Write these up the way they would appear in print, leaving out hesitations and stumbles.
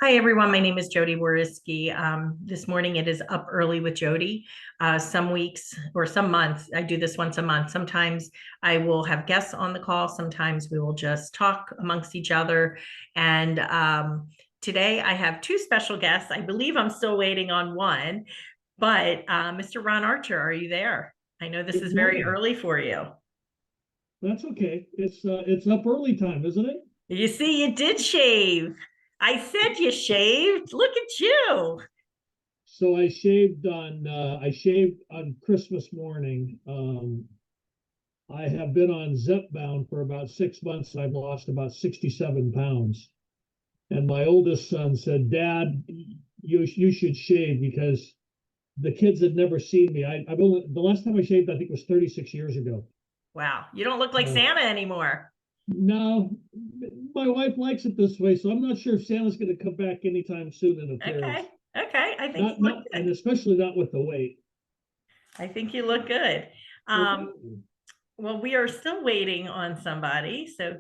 Hi, everyone. My name is Jodi. This morning it is up early with Jodi. Some weeks or some months, I do this once a month. Sometimes I will have guests on the call. Sometimes we will just talk amongst each other. And today I have two special guests. I believe I'm still waiting on one, but Mr. Ron Archer, are you there? I know this Good is very morning. early for you. That's okay. It's up early time, isn't it? You see, you did shave. I said you shaved. Look at you. So I shaved on Christmas morning. I have been on Zepbound for about 6 months and I've lost about 67 pounds. And my oldest son said, "Dad, you should shave because the kids had never seen me. I've only the last time I shaved, I think was 36 years ago. Wow, you don't look like Uh, Santa anymore. now my wife likes it this way, so I'm not sure if Santa's going to come back anytime soon in Okay, appearance. okay. I think Not you look not and good. especially not with the weight. I think you look good. Well, Um, thank you. well, we are still waiting on somebody. So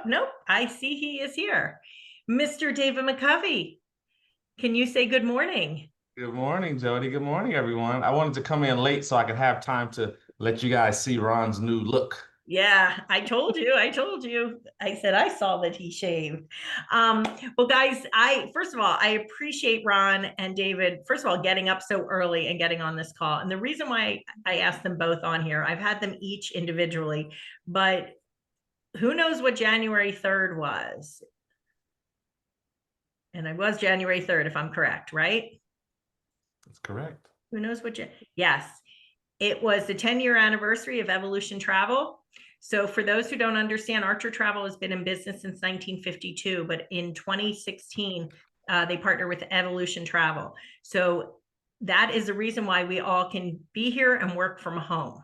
nope. I see he is here. Mr. David McCovy, can you say good morning? Good morning, Jody. Good morning, everyone. I wanted to come in late so I could have time to let you guys see Ron's new look. Yeah, I told you. I told you. I said I saw that he shaved. Um, well, guys, I first of all, I appreciate Ron and David, first of all, getting up so early and getting on this call. And the reason why I asked them both on here, I've had them each individually, but who knows what January 3rd was? And it was January 3rd, if I'm correct, right? That's correct. Who knows what? Yes, it was the 10-year anniversary of Evolution Travel. So for those who don't understand, Archer Travel has been in business since 1952, but in 2016, they partner with Evolution Travel. So that is the reason why we all can be here and work from home.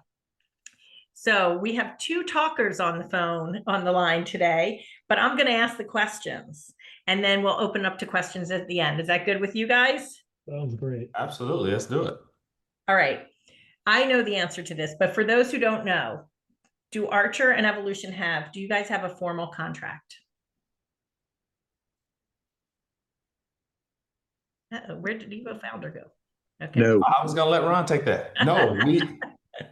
So we have two talkers on the phone on the line today, but I'm going to ask the questions and then we'll open up to questions at the end. Is that good with you guys? Sounds great. Absolutely. Let's do it. All right. I know the answer to this, but for those who don't know, do Archer and Evolution do you guys have a formal contract? Uh-oh, where did Evo Founder go? Okay. No. I was gonna let Ron take that. No,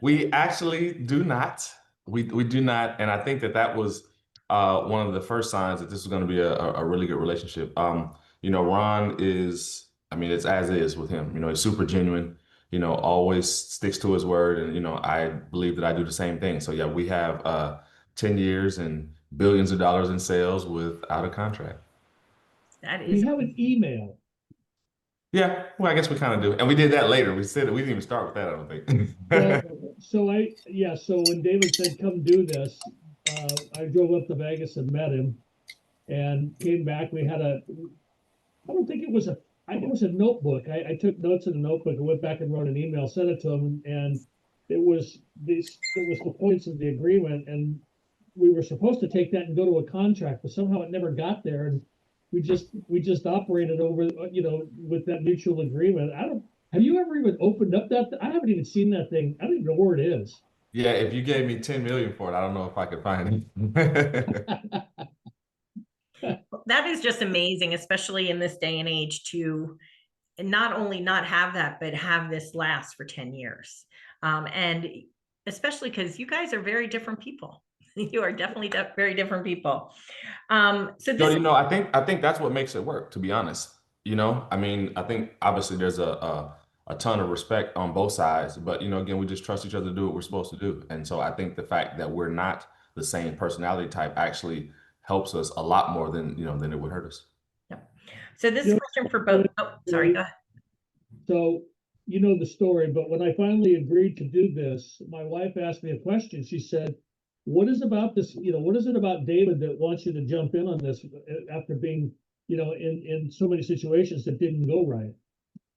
we actually do not. We do not, and I think that was one of the first signs that this was going to be a really good relationship. Ron is, I mean, it's as is with him. He's super genuine. Always sticks to his word, and I believe that I do the same thing. So yeah, we have 10 years and billions of dollars in sales without a contract. That We is, have an email. Yeah, well, I guess we kind of do, and we did that later. We said it. We didn't even start with that, I don't think. Well, so when David said come do this, I drove up to Vegas and met him and came back. I don't think it was it was a notebook. I took notes in a notebook and went back and wrote an email, sent it to him, and it was the points of the agreement, and we were supposed to take that and go to a contract, but somehow it never got there, and we just operated over, with that mutual agreement. I don't. Have you ever even opened up that? I haven't even seen that thing. I don't even know where it is. Yeah, if you gave me 10 million for it, I don't know if I could find it. that is just amazing, especially in this day and age to not only not have that, but have this last for 10 years. And especially because you guys are very different people. You are definitely very different people. So No, this, I think that's what makes it work, to be honest. I mean, I think obviously there's a ton of respect on both sides, but again, we just trust each other to do what we're supposed to do. And so I think the fact that we're not the same personality type actually helps us a lot more than it would hurt us. yeah. So this You know, question for both. Oh, sorry. Go ahead. So you know the story, but when I finally agreed to do this, my wife asked me a question. She said, "What is about this? What is it about David that wants you to jump in on this after being, in so many situations that didn't go right?"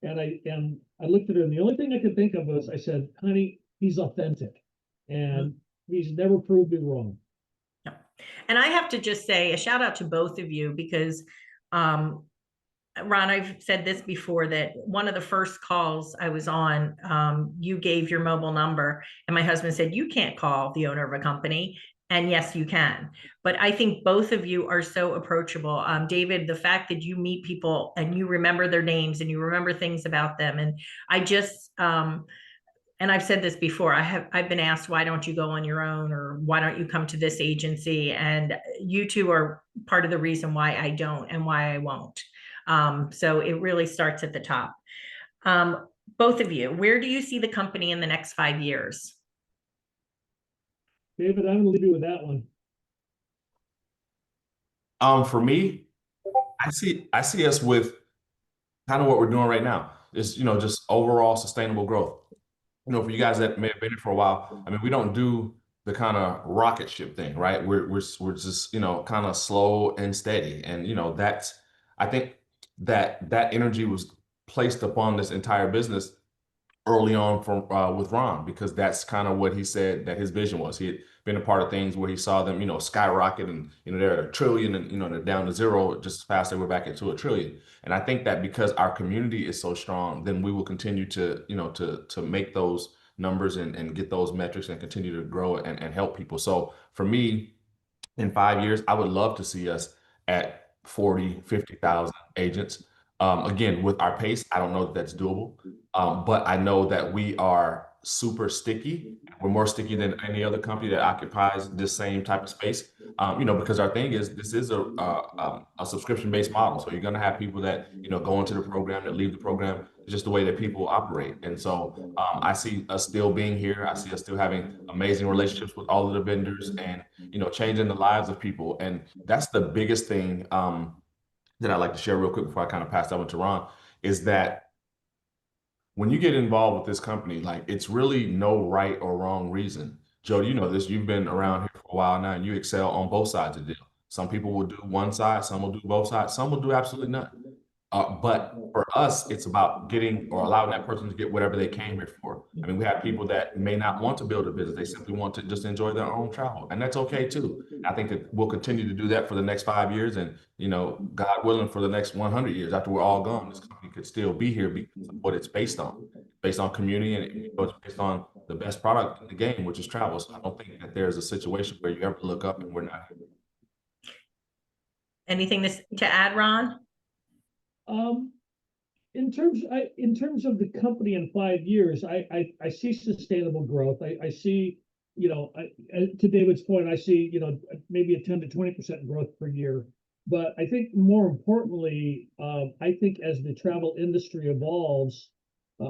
And I looked at her, and the only thing I could think of was I said, "Honey, he's authentic, and he's never proved me wrong." Yeah. And I have to just say a shout out to both of you because Ron, I've said this before that one of the first calls I was on, you gave your mobile number, and my husband said, "You can't call the owner of a company." And yes, you can. But I think both of you are so approachable. David, the fact that you meet people and you remember their names and you remember things about them. And I just, and I've said this before, I've been asked, why don't you go on your own, or why don't you come to this agency? And you two are part of the reason why I don't and why I won't. So it really starts at the top. Both of you, where do you see the company in the next 5 years? David, I'm gonna leave you with that one. For me, I see us with kind of what we're doing right now. Is, just overall sustainable growth. For you guys that may have been here for a while, I mean, we don't do the kind of rocket ship thing, right? We're just, kind of slow and steady. And, that's, I think that energy was placed upon this entire business early on from with Ron, because that's kind of what he said that his vision was. He had been a part of things where he saw them, skyrocket, and they're at a trillion, and they're down to zero just as fast as we're back into a trillion. And I think that because our community is so strong, then we will continue to to make those numbers and get those metrics and continue to grow and help people. So for me, in 5 years, I would love to see us at 40, 50,000 agents. Again, with our pace, I don't know that that's doable, but I know that we are super sticky. We're more sticky than any other company that occupies this same type of space. Because our thing is, this is a subscription-based model. So you're going to have people that go into the program, that leave the program. It's just the way that people operate. And so I see us still being here. I see us still having amazing relationships with all of the vendors, and changing the lives of people. And that's the biggest thing that I'd like to share real quick before I kind of pass that one to Ron, is that when you get involved with this company, like, it's really no right or wrong reason. Jodi, you know this, you've been around here for a while now, and you excel on both sides of the deal. Some people will do one side, some will do both sides, some will do absolutely none. But for us, it's about getting or allowing that person to get whatever they came here for. I mean, we have people that may not want to build a business. They simply want to just enjoy their own travel. And that's okay too. I think that we'll continue to do that for the next 5 years. And, God willing, for the next 100 years, after we're all gone, this company could still be here because of what it's based on community, and it's based on the best product in the game, which is travel. So I don't think that there's a situation where you ever look up and we're not here. Anything to add, Ron? In terms of the company in 5 years, I see sustainable growth. I see, to David's point, I see, maybe a 10 to 20% growth per year. But I think more importantly, I think as the travel industry evolves,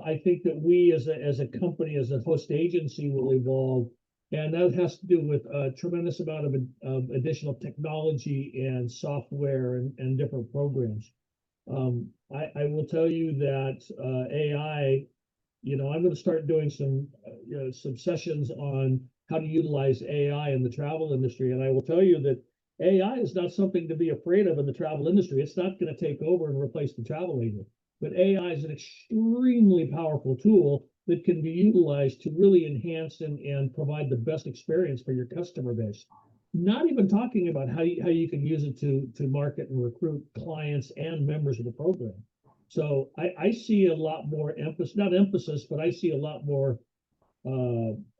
I think that we as a company, as a host agency, will evolve. And that has to do with a tremendous amount of additional technology and software and different programs. I will tell you that AI, I'm going to start doing some sessions on how to utilize AI in the travel industry. And I will tell you that AI is not something to be afraid of in the travel industry. It's not going to take over and replace the travel agent. But AI is an extremely powerful tool that can be utilized to really enhance and provide the best experience for your customer base. Not even talking about how you can use it to market and recruit clients and members of the program. So I see a lot more emphasis, but I see a lot more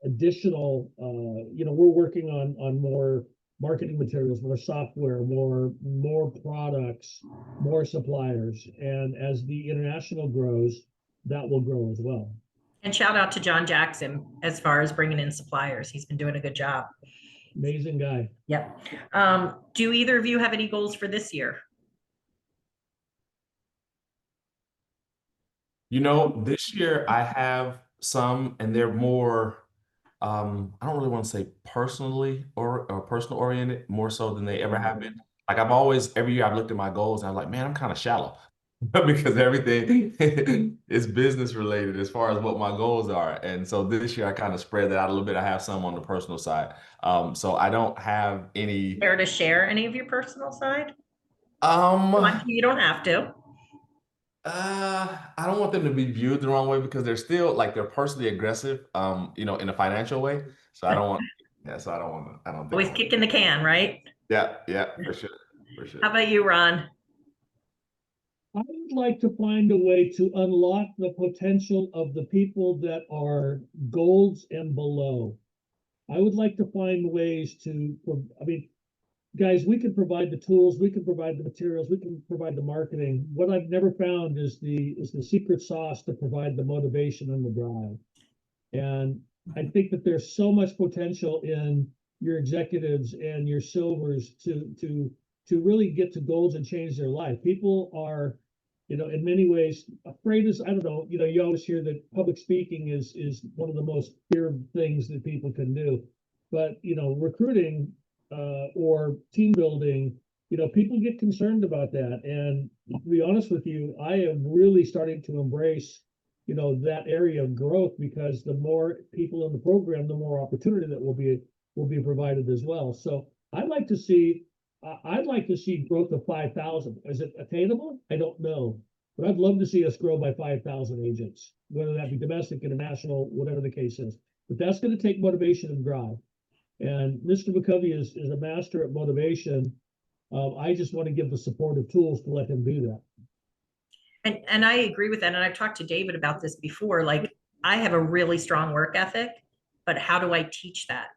additional, we're working on more marketing materials, more software, more products, more suppliers. And as the international grows, that will grow as well. And shout out to John Jackson as far as bringing in suppliers. He's been doing a good job. Amazing guy. Yep. Do either of you have any goals for this year? This year I have some, and they're more, I don't really want to say personally or personal oriented, more so than they ever have been. Like, every year I've looked at my goals and I'm like, man, I'm kind of shallow because everything is business related as far as what my goals are. And so this year I kind of spread that out a little bit. I have some on the personal side. So I don't have any. Care to share any of your personal side? Um, You don't have to. I don't want them to be viewed the wrong way, because they're still, like, they're personally aggressive, in a financial way. So I don't want, yeah, so I don't think. Always kicking the can, right? Yeah, for sure, for sure. How about you, Ron? I would like to find a way to unlock the potential of the people that are golds and below. I would like to find ways to, I mean, guys, we can provide the tools, we can provide the materials, we can provide the marketing. What I've never found is the secret sauce to provide the motivation and the drive. And I think that there's so much potential in your executives and your silvers to really get to goals and change their life. People are, in many ways afraid is, I don't know, you always hear that public speaking is one of the most feared things that people can do. But, recruiting or team building, people get concerned about that. And to be honest with you, I am really starting to embrace that area of growth, because the more people in the program, the more opportunity that will be provided as well. So I'd like to see growth of 5,000. Is it attainable? I don't know, but I'd love to see us grow by 5,000 agents, whether that be domestic, international, whatever the case is. But that's going to take motivation and drive. And Mr. McCovy is a master at motivation. I just want to give the supportive tools to let him do that. And I agree with that. And I've talked to David about this before. Like, I have a really strong work ethic, but how do I teach that?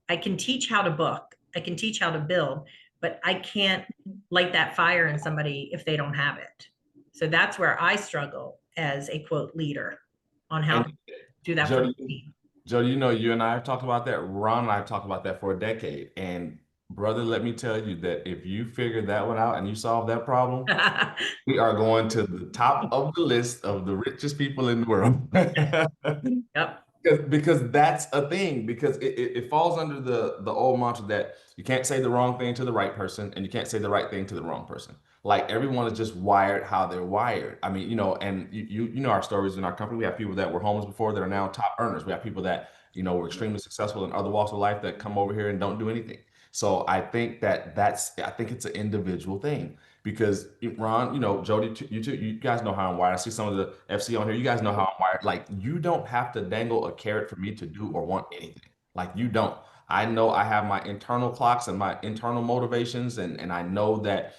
I can teach how to book, I can teach how to build, but I can't light that fire in somebody if they don't have it. So that's where I struggle as a quote leader on how to do that for the team. Jodi, you and I have talked about that. Ron and I have talked about that for a decade. And brother, let me tell you that if you figure that one out and you solve that problem, we are going to the top of the list of the richest people in the world. Yep. Because that's a thing, because it falls under the old mantra that you can't say the wrong thing to the right person and you can't say the right thing to the wrong person. Like, everyone is just wired how they're wired. I mean, and you know our stories in our company. We have people that were homeless before that are now top earners. We have people that, were extremely successful in other walks of life that come over here and don't do anything. So I think I think it's an individual thing, because Ron, Jodi, you guys know how I'm wired. I see some of the FC on here. You guys know how I'm wired. Like, you don't have to dangle a carrot for me to do or want anything. Like, you don't. I know I have my internal clocks and my internal motivations, and I know that,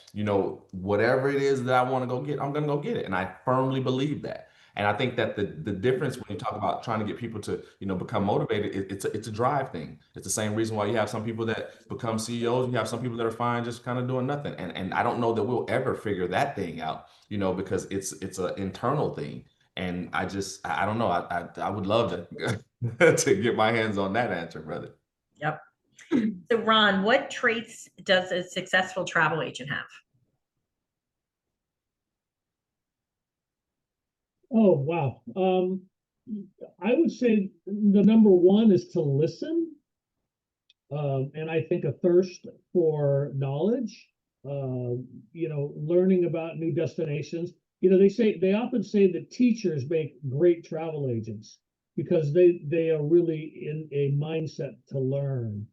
whatever it is that I want to go get, I'm going to go get it. And I firmly believe that. And I think that the difference when you talk about trying to get people to, become motivated, it's a drive thing. It's the same reason why you have some people that become CEOs. You have some people that are fine just kind of doing nothing. And I don't know that we'll ever figure that thing out, because it's an internal thing. And I don't know. I would love to to get my hands on that answer, brother. Yep. So Ron, what traits does a successful travel agent have? Oh, wow. I would say the number one is to listen. And I think a thirst for knowledge, learning about new destinations. They often say that teachers make great travel agents because they are really in a mindset to learn.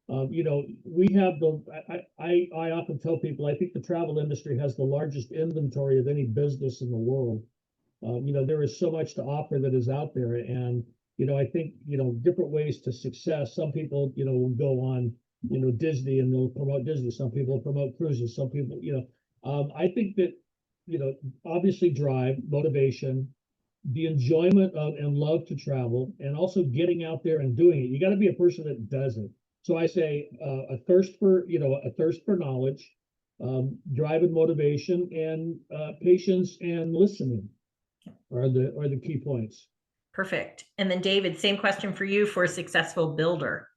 We have I often tell people, I think the travel industry has the largest inventory of any business in the world. There is so much to offer that is out there. And, I think, different ways to success. Some people, will go on, Disney and they'll promote Disney. Some people promote cruises. Some people, I think that, obviously drive, motivation, the enjoyment of and love to travel, and also getting out there and doing it. You got to be a person that does it. So I say a thirst for knowledge, drive and motivation, and patience and listening are the key points. Perfect. And then David, same question for you for a successful builder.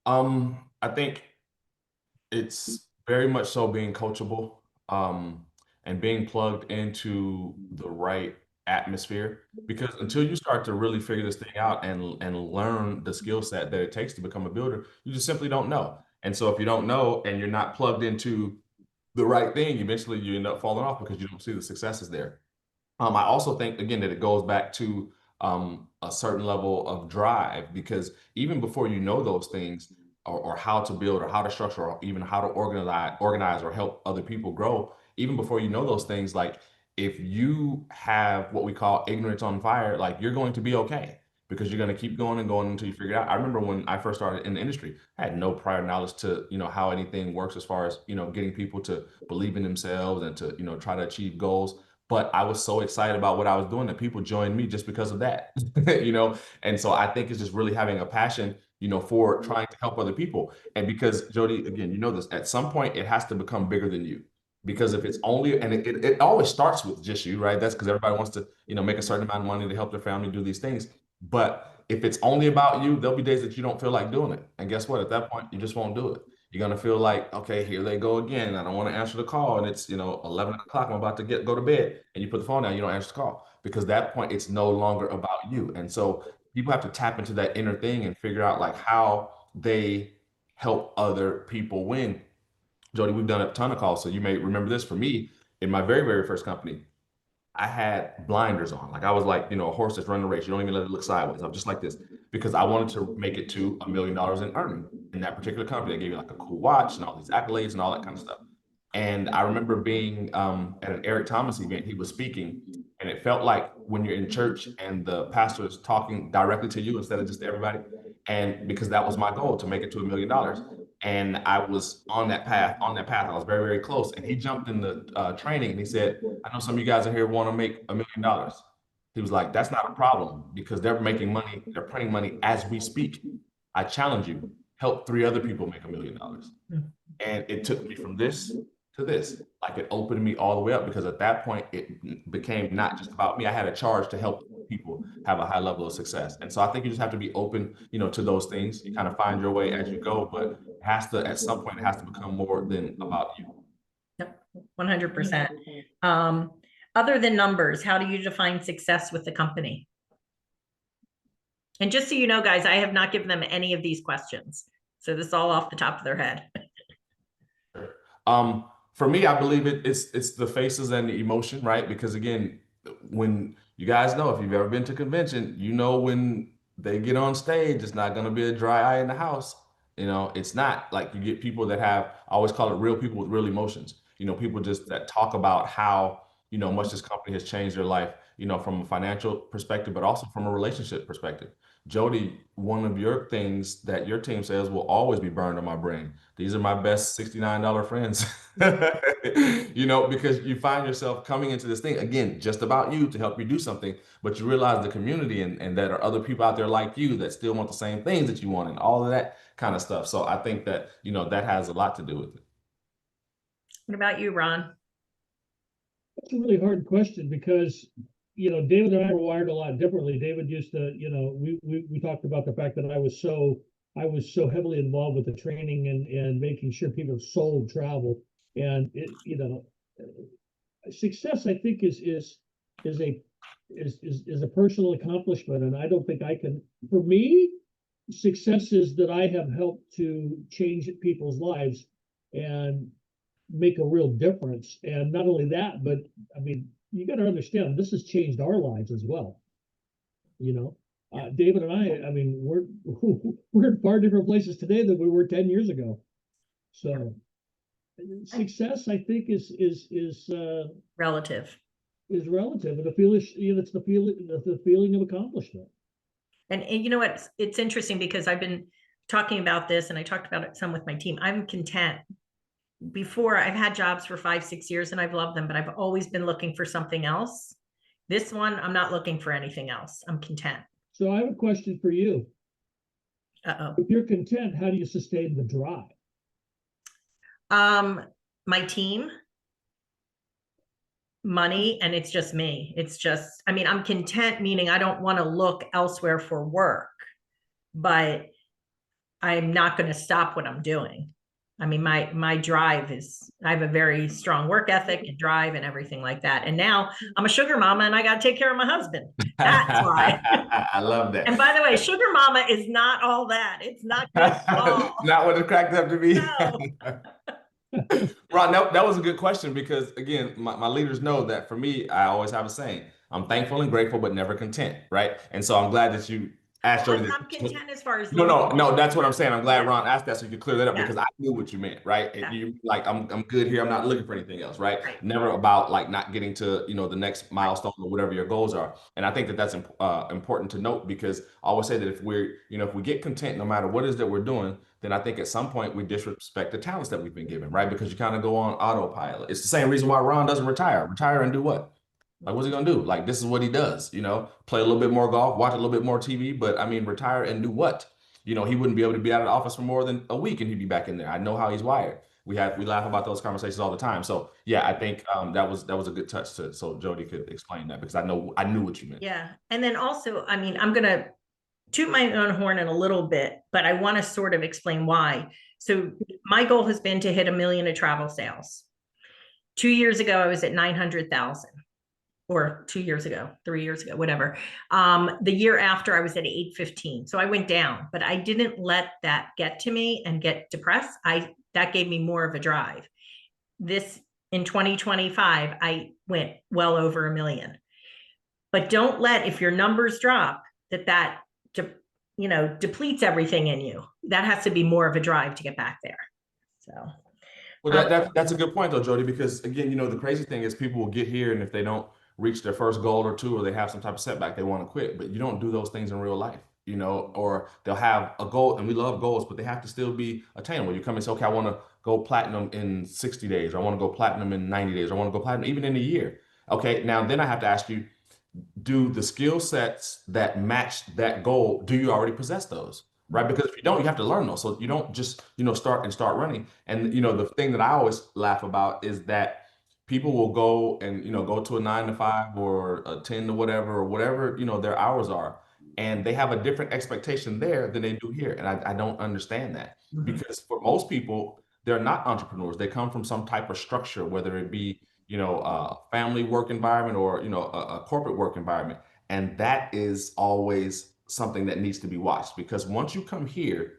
I think it's very much so being coachable, and being plugged into the right atmosphere, because until you start to really figure this thing out and learn the skill set that it takes to become a builder, you just simply don't know. And so if you don't know and you're not plugged into the right thing, eventually you end up falling off because you don't see the successes there. I also think, again, that it goes back to a certain level of drive, because even before you know those things, or how to build or how to structure or even how to organize or help other people grow, even before you know those things, like, if you have what we call ignorance on fire, like, you're going to be okay, because you're going to keep going and going until you figure it out. I remember when I first started in the industry, I had no prior knowledge to, how anything works as far as, getting people to believe in themselves and to, try to achieve goals. but I was so excited about what I was doing that people joined me just because of that, you know? And so I think it's just really having a passion, you know, for trying to help other people. And because Jodi, again, you know this, at some point it has to become bigger than you. Because if it's only, and it always starts with just you, right? That's because everybody wants to, you know, make a certain amount of money to help their family do these things. But if it's only about you, there'll be days that you don't feel like doing it. And guess what? At that point, you just won't do it. You're gonna feel like, okay, here they go again. I don't want to answer the call, and it's, you know, 11 o'clock. I'm about to go to bed, and you put the phone down. You don't answer the call because at that point it's no longer about you. And so people have to tap into that inner thing and figure out like how they help other people win. Jodi, we've done a ton of calls, so you may remember this. For me, in my very, very first company, I had blinders on. Like I was like, you know, a horse that's running a race. You don't even let it look sideways. I'm just like this because I wanted to make it to $1 million in earning in that particular company. They gave me like a cool watch and all these accolades and all that kind of stuff. And I remember being at an Eric Thomas event. He was speaking, and it felt like when you're in church and the pastor is talking directly to you instead of just to everybody. And because that was my goal, to make it to $1 million. And I was on that path. I was very, very close. And he jumped in the training and he said, I know some of you guys in here want to make $1 million. He was like, that's not a problem because they're making money, they're printing money as we speak. I challenge you, help 3 other people make $1 million. And it took me from this to this. Like it opened me all the way up because at that point it became not just about me. I had a charge to help people have a high level of success. And so I think you just have to be open, you know, to those things. You kind of find your way as you go, but it has to, at some point, it has to become more than about you. Yep, 100%. Other than numbers, how do you define success with the company? And just so you know, guys, I have not given them any of these questions. So this is all off the top of their head. For me, I believe it's the faces and the emotion, right? Because again, when you guys know, if you've ever been to convention, you know when they get on stage, it's not going to be a dry eye in the house. You know, it's not like you get people that have, I always call it real people with real emotions. You know, people just that talk about how, you know, much this company has changed their life, you know, from a financial perspective, but also from a relationship perspective. Jodi, one of your things that your team says will always be burned on my brain. These are my best $69 friends. You know, because you find yourself coming into this thing again, just about you to help you do something, but you realize the community and that are other people out there like you that still want the same things that you want and all of that kind of stuff. So I think that, you know, that has a lot to do with it. What about you, Ron? That's a really hard question because, you know, David and I were wired a lot differently. David used to, you know, we talked about the fact that I was so heavily involved with the training and making sure people sold travel. And it, you know, success I think is a personal accomplishment. And I don't think I can, for me, success is that I have helped to change people's lives and make a real difference. And not only that, but I mean, you got to understand this has changed our lives as well. You know, David and I mean, we're in far different places today than we were 10 years ago. So success, I think, is Relative. is relative, and the feeling, you know, it's the feeling of accomplishment. And you know what? It's interesting because I've been talking about this and I talked about it some with my team. I'm content. Before I've had jobs for 5-6 years and I've loved them, but I've always been looking for something else. This one, I'm not looking for anything else. I'm content. So I have a question for you. Uh-oh. If you're content, how do you sustain the drive? My team, money, and it's just me. It's just, I mean, I'm content, meaning I don't want to look elsewhere for work, but I'm not going to stop what I'm doing. I mean, my drive is, I have a very strong work ethic and drive and everything like that. And now I'm a sugar mama and I got to take care of my husband. That's why. I love that. And by the way, sugar mama is not all that. It's not good at all. Not what it cracked up to be. No. Ron, that was a good question because again, my leaders know that for me, I always have a saying, I'm thankful and grateful, but never content, right? And so I'm glad that you asked Jodi I'm content as far as no, that's what I'm saying. I'm glad Yeah. Ron asked that so you could clear that up Yeah. because I knew what you meant, right? Yeah. You like I'm good here. I'm not looking for anything else, right? Right. Never about like not getting to, you know, the next milestone or whatever your goals are. And I think that that's important to note because I always say that if we're, you know, if we get content no matter what it is that we're doing, then I think at some point we disrespect the talents that we've been given, right? Because you kind of go on autopilot. It's the same reason why Ron doesn't retire. Retire and do what? Like, what's he gonna do? Like, this is what he does, play a little bit more golf, watch a little bit more TV, but I mean, retire and do what? He wouldn't be able to be out of the office for more than a week and he'd be back in there. I know how he's wired. We laugh about those conversations all the time. So yeah, I think that was a good touch so Jody could explain that because I knew what you meant. Yeah. And then also, I mean, I'm gonna toot my own horn in a little bit, but I want to sort of explain why. So my goal has been to hit 1 million of travel sales. 2 years ago, I was at 900,000, or 2 years ago, 3 years ago, whatever. The year after, I was at 815. So I went down, but I didn't let that get to me and get depressed. That gave me more of a drive. This in 2025, I went well over 1 million. But don't let, if your numbers drop, that depletes everything in you. That has to be more of a drive to get back there. So. Well, that's a good point though, Jody, because again, the crazy thing is people will get here and if they don't reach their first goal or two, or they have some type of setback, they want to quit. But you don't do those things in real life, or they'll have a goal, and we love goals, but they have to still be attainable. You come and say, okay, I want to go platinum in 60 days, or I want to go platinum in 90 days, or I want to go platinum even in a year. Okay, now then I have to ask you, do the skill sets that match that goal, do you already possess those? Right? Because if you don't, you have to learn those. So you don't just, start running. And the thing that I always laugh about is that people will go and go to a 9 to 5 or a 10 to whatever or whatever, their hours are. And they have a different expectation there than they do here. And I don't understand that. Because for most people, they're not entrepreneurs. They come from some type of structure, whether it be a family work environment or a corporate work environment, and that is always something that needs to be watched because once you come here,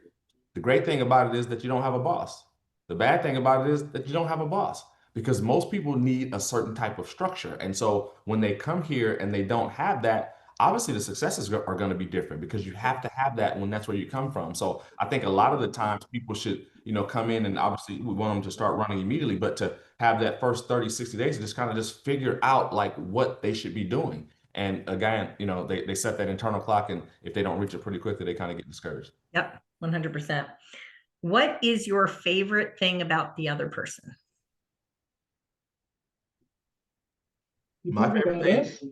the great thing about it is that you don't have a boss. The bad thing about it is that you don't have a boss because most people need a certain type of structure, and so when they come here and they don't have that, obviously the successes are going to be different because you have to have that when that's where you come from. So I think a lot of the times people should come in, and obviously we want them to start running immediately, but to have that first 30, 60 days to just kind of just figure out like what they should be doing. And again, they set that internal clock, and if they don't reach it pretty quickly, they kind of get discouraged. Yep, 100%. What is your favorite thing about the other person? My favorite thing.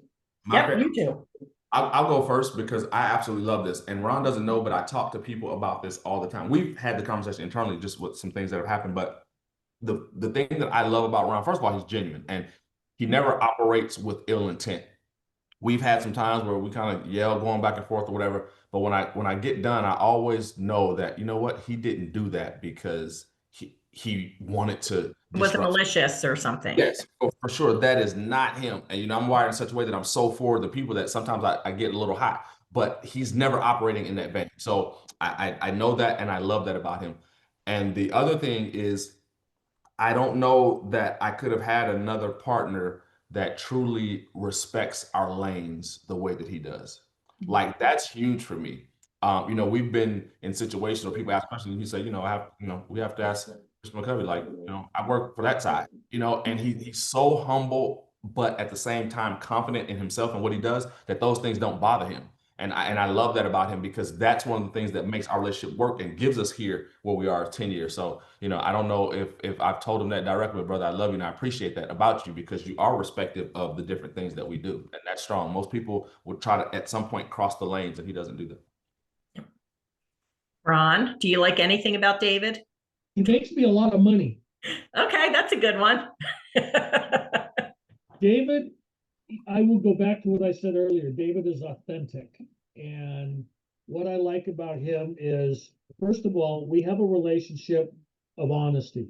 You too. I'll go first because I absolutely love this. And Ron doesn't know, but I talk to people about this all the time. We've had the conversation internally just with some things that have happened. But the thing that I love about Ron, first of all, he's genuine and he never operates with ill intent. We've had some times where we kind of yell going back and forth or whatever. But when I get done, I always know that, you know what, he didn't do that because he wanted to wasn't malicious or something. Yes, for sure. That is not him. And I'm wired in such a way that I'm so for the people that sometimes I get a little hot, but he's never operating in that vein. So I know that and I love that about him. And the other thing is I don't know that I could have had another partner that truly respects our lanes the way that he does. Like that's huge for me. We've been in situations where people ask questions and he say, we have to ask Mr. McCovy, like, I work for that side, and he's so humble, but at the same time confident in himself and what he does that those things don't bother him. And I love that about him because that's one of the things that makes our relationship work and gives us here where we are 10 years. So, I don't know if I've told him that directly, but brother, I love you and I appreciate that about you because you are respective of the different things that we do. And that's strong. Most people would try to at some point cross the lanes and he doesn't do that. Ron, do you like anything about David? He makes me a lot of money. Okay, that's a good one. David, I will go back to what I said earlier. David is authentic. And what I like about him is, first of all, we have a relationship of honesty.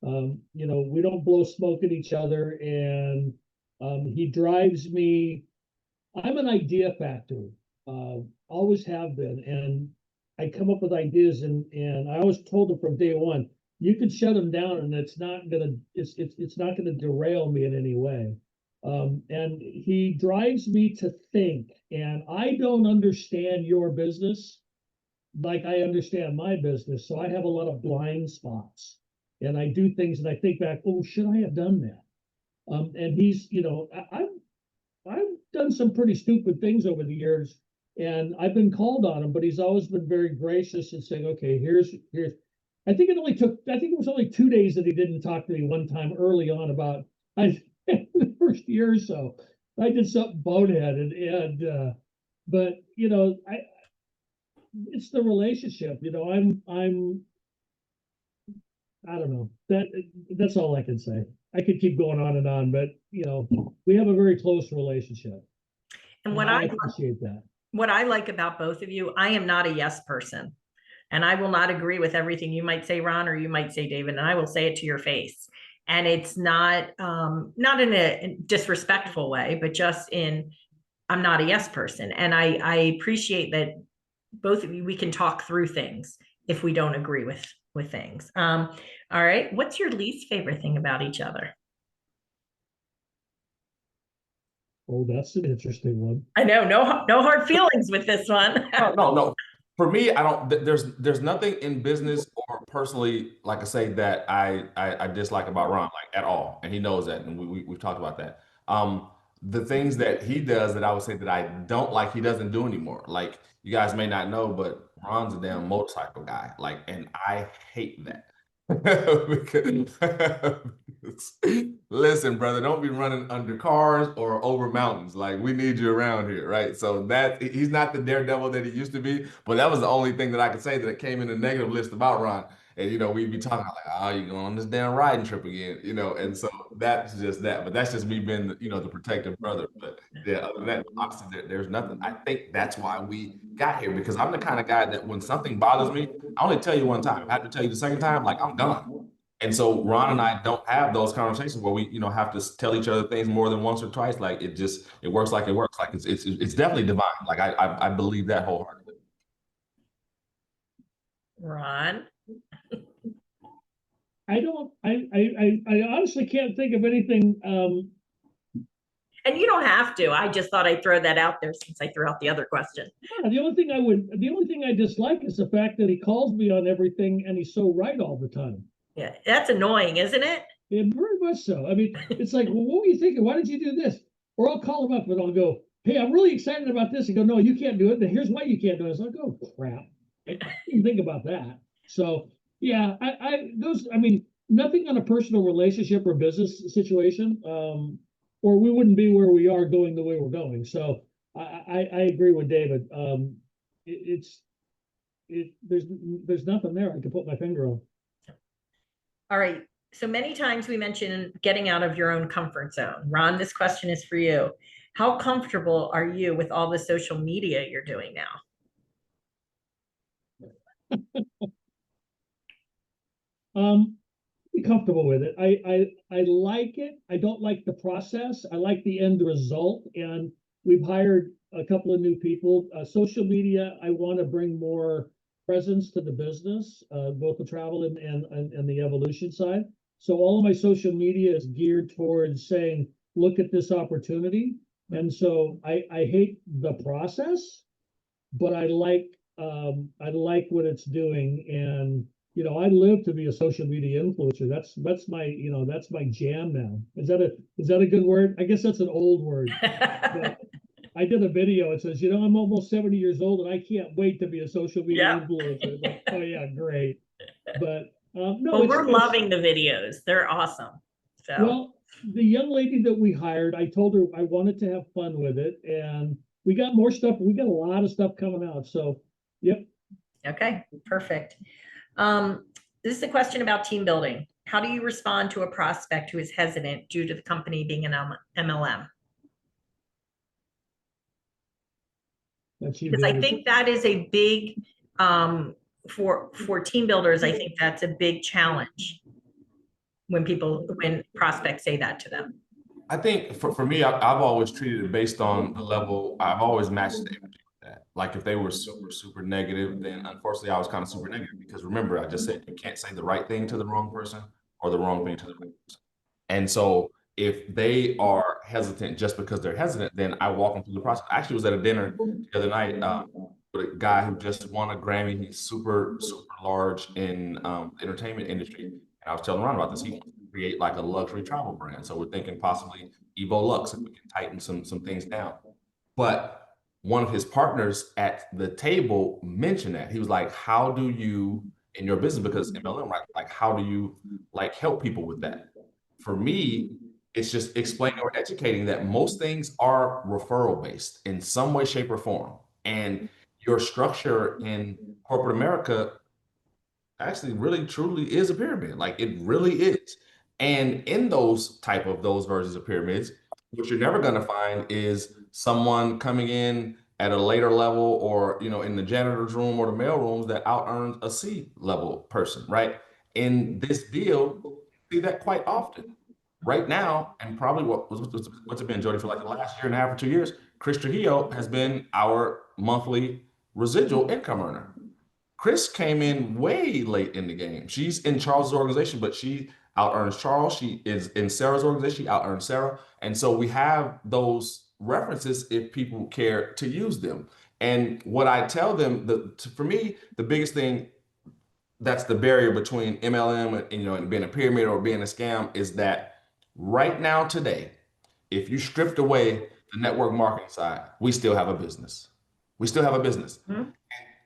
We don't blow smoke at each other. And he drives me. I'm an idea factory, always have been. And I come up with ideas and I always told him from day one, you can shut him down and it's not gonna derail me in any way. And he drives me to think, and I don't understand your business like I understand my business. So I have a lot of blind spots and I do things and I think back, oh, should I have done that? And he's, I've done some pretty stupid things over the years and I've been called on him, but he's always been very gracious and saying, okay, here's, I think it was only 2 days that he didn't talk to me one time early on about the first year or so. I did something boneheaded, and but it's the relationship. I don't know. That's all I can say. I could keep going on and on, but we have a very close relationship, And and I appreciate that. what I like about both of you, I am not a yes person. And I will not agree with everything you might say, Ron, or you might say, David, and I will say it to your face. And it's not in a disrespectful way, but just in, I'm not a yes person. And I appreciate that both of you, we can talk through things if we don't agree with things. All right. What's your least favorite thing about each other? Oh, that's an interesting one. I know, no hard feelings with this one. No. For me, I don't. There's nothing in business or personally, like I say, that I dislike about Ron, like at all, and he knows that, and we've talked about that. The things that he does that I would say that I don't like, he doesn't do anymore. Like you guys may not know, but Ron's a damn motorcycle guy, like, and I hate that. Because listen, brother, don't be running under cars or over mountains. Like we need you around here, right? So that he's not the daredevil that he used to be, but that was the only thing that I could say that came in the negative list about Ron. And we'd be talking like, oh, you going on this damn riding trip again, and so that's just that. But that's just me being the protective brother. But yeah, other than that, honestly, there's nothing. I think that's why we got here, because I'm the kind of guy that when something bothers me, I only tell you one time. If I have to tell you the second time, like I'm done. And so Ron and I don't have those conversations where we, have to tell each other things more than once or twice. Like it works like it works. Like it's definitely divine. Like I believe that wholeheartedly. Ron. I honestly can't think of anything. And you don't have to. I just thought I'd throw that out there since I threw out the other question. The only thing I dislike is the fact that he calls me on everything and he's so right all the time. Yeah, that's annoying, isn't it? Yeah, very much so. I mean, it's like, well, what were you thinking? Why did you do this? Or I'll call him up and I'll go, hey, I'm really excited about this. He go, no, you can't do it. And here's why you can't do it. It's like, oh crap. I didn't think about that. So yeah, I mean, nothing on a personal relationship or business situation. Or we wouldn't be where we are going the way we're going. So I agree with David. There's nothing there I can put my finger on. All right. So many times we mention getting out of your own comfort zone. Ron, this question is for you. How comfortable are you with all the social media you're doing now? Be comfortable with it. I like it. I don't like the process. I like the end result. And we've hired a couple of new people. Social media, I want to bring more presence to the business, both the travel and the evolution side. So all of my social media is geared towards saying, look at this opportunity. And so I hate the process, but I like what it's doing. And I live to be a social media influencer. That's my jam now. Is that a good word? I guess that's an old word. But I did a video. It says, I'm almost 70 years old and I can't wait to be a social media influencer. Like, oh yeah, great. But no, well, we're loving the videos. They're awesome. So well, the young lady that we hired, I told her I wanted to have fun with it, and we got more stuff. We got a lot of stuff coming out. So, yep. Okay, perfect. This is a question about team building. How do you respond to a prospect who is hesitant due to the company being an MLM? Because I think that is a big, for team builders, I think that's a big challenge when prospects say that to them. I think for me, I've always treated it based on the level. I've always matched the energy with that. Like if they were super, super negative, then unfortunately I was kind of super negative, because remember, I just said you can't say the right thing to the wrong person or the wrong thing to the right person. And so if they are hesitant just because they're hesitant, then I walk them through the process. I actually was at a dinner the other night with a guy who just won a Grammy. He's super, super large in the entertainment industry. And I was telling Ron about this. He wants to create like a luxury travel brand. So we're thinking possibly Evo Lux, if we can tighten some things down. But one of his partners at the table mentioned that. He was like, how do you, in your business, because MLM, right? Like, how do you like help people with that? For me, It's just explaining or educating that most things are referral based in some way, shape, or form. And your structure in corporate America actually really truly is a pyramid. Like it really is. And in those versions of pyramids, what you're never going to find is someone coming in at a later level or in the janitor's room or the mail rooms that out earns a C level person, right? In this deal, you see that quite often. Right now, and probably what's it been, Jody, for like the last year and a half or 2 years, Chris Trujillo has been our monthly residual income earner. Chris came in way late in the game. She's in Charles' organization, but she out earns Charles. She is in Sarah's organization. She out earns Sarah. And so we have those references if people care to use them. And what I tell them, for me, the biggest thing that's the barrier between MLM and being a pyramid or being a scam is that right now, today, if you stripped away the network marketing side, we still have a business. We still have a business. Mhm.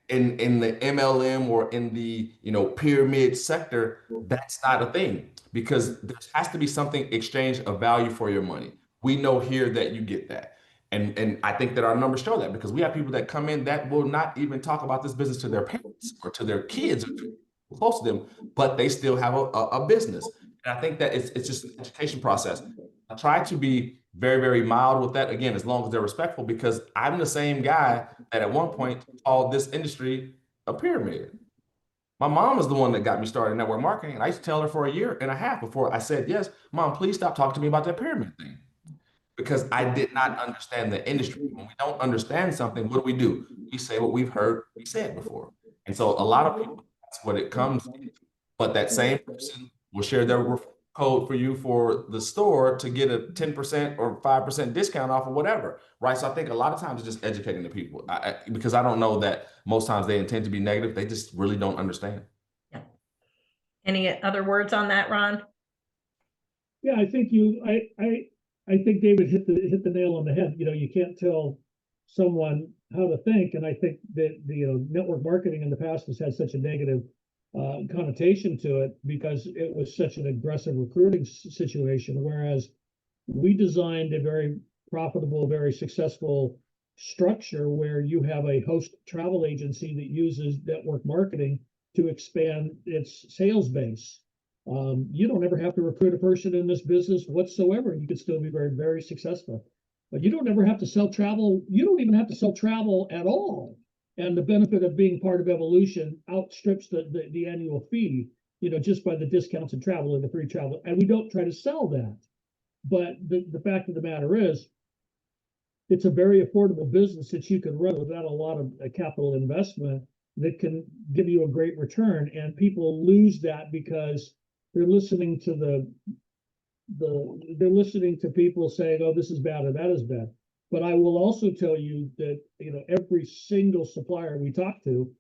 In the MLM or in the pyramid sector, that's not a thing because there has to be something exchange of value for your money. We know here that you get that. And I think that our numbers show that because we have people that come in that will not even talk about this business to their parents or to their kids or to close to them, but they still have a business. And I think that it's just an education process. I try to be very, very mild with that, again, as long as they're respectful, because I'm the same guy that at one point called this industry a pyramid. My mom is the one that got me started in network marketing, and I used to tell her for a year and a half before I said yes, Mom, please stop talking to me about that pyramid thing. Because I did not understand the industry. When we don't understand something, what do? We say what we've heard we said before. And so a lot of people, that's what it comes to. But that same person will share their code for you for the store to get a 10% or 5% discount off of whatever, right? So I think a lot of times it's just educating the people because I don't know that most times they intend to be negative. They just really don't understand. Yeah. Any other words on that, Ron? Yeah, I think I think David hit the nail on the head. You can't tell someone how to think, and I think that the network marketing in the past has had such a negative connotation to it because it was such an aggressive recruiting situation. Whereas we designed a very profitable, very successful structure where you have a host travel agency that uses network marketing to expand its sales base. You don't ever have to recruit a person in this business whatsoever. You could still be very, very successful. But you don't ever have to sell travel. You don't even have to sell travel at all. And the benefit of being part of Evolution outstrips the annual fee, just by the discounts in travel and the free travel. And we don't try to sell that. But the fact of the matter is, it's a very affordable business that you can run without a lot of capital investment that can give you a great return. And people lose that because they're listening to they're listening to people saying, oh, this is bad or that is bad. But I will also tell you that, every single supplier we talk to,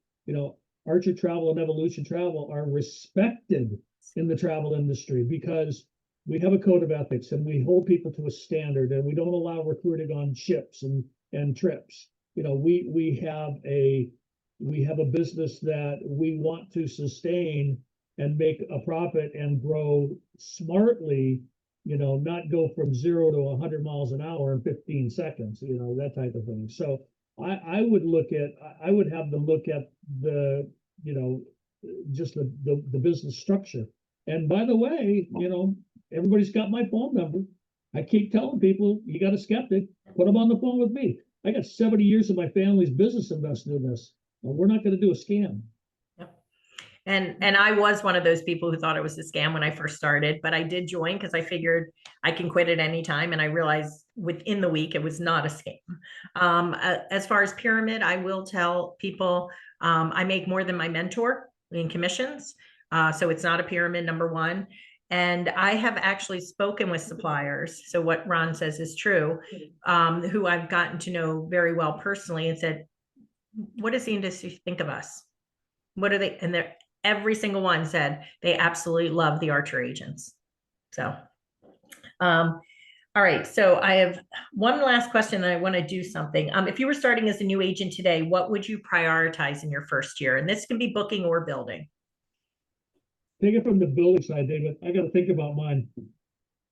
Archer Travel and Evolution Travel are respected in the travel industry because we have a code of ethics and we hold people to a standard and we don't allow recruiting on ships and trips. We have a business that we want to sustain and make a profit and grow smartly, not go from 0 to 100 miles an hour in 15 seconds, that type of thing. So I would have them look at just the business structure. And by the way, everybody's got my phone number. I keep telling people, you got a skeptic, put them on the phone with me. I got 70 years of my family's business invested in this. And we're not going to do a scam. And I was one of those people who thought it was a scam when I first started, but I did join because I figured I can quit at any time. And I realized within the week, it was not a scam. As far as pyramid, I will tell people I make more than my mentor in commissions. So it's not a pyramid, number one. And I have actually spoken with suppliers. So what Ron says is true, who I've gotten to know very well personally and said, what does the industry think of us? What are they? And every single one said they absolutely love the Archer agents. So, all right. So I have one last question and I want to do something. If you were starting as a new agent today, what would you prioritize in your first year? And this can be booking or building. Take it from the building side, David. I got to think about mine.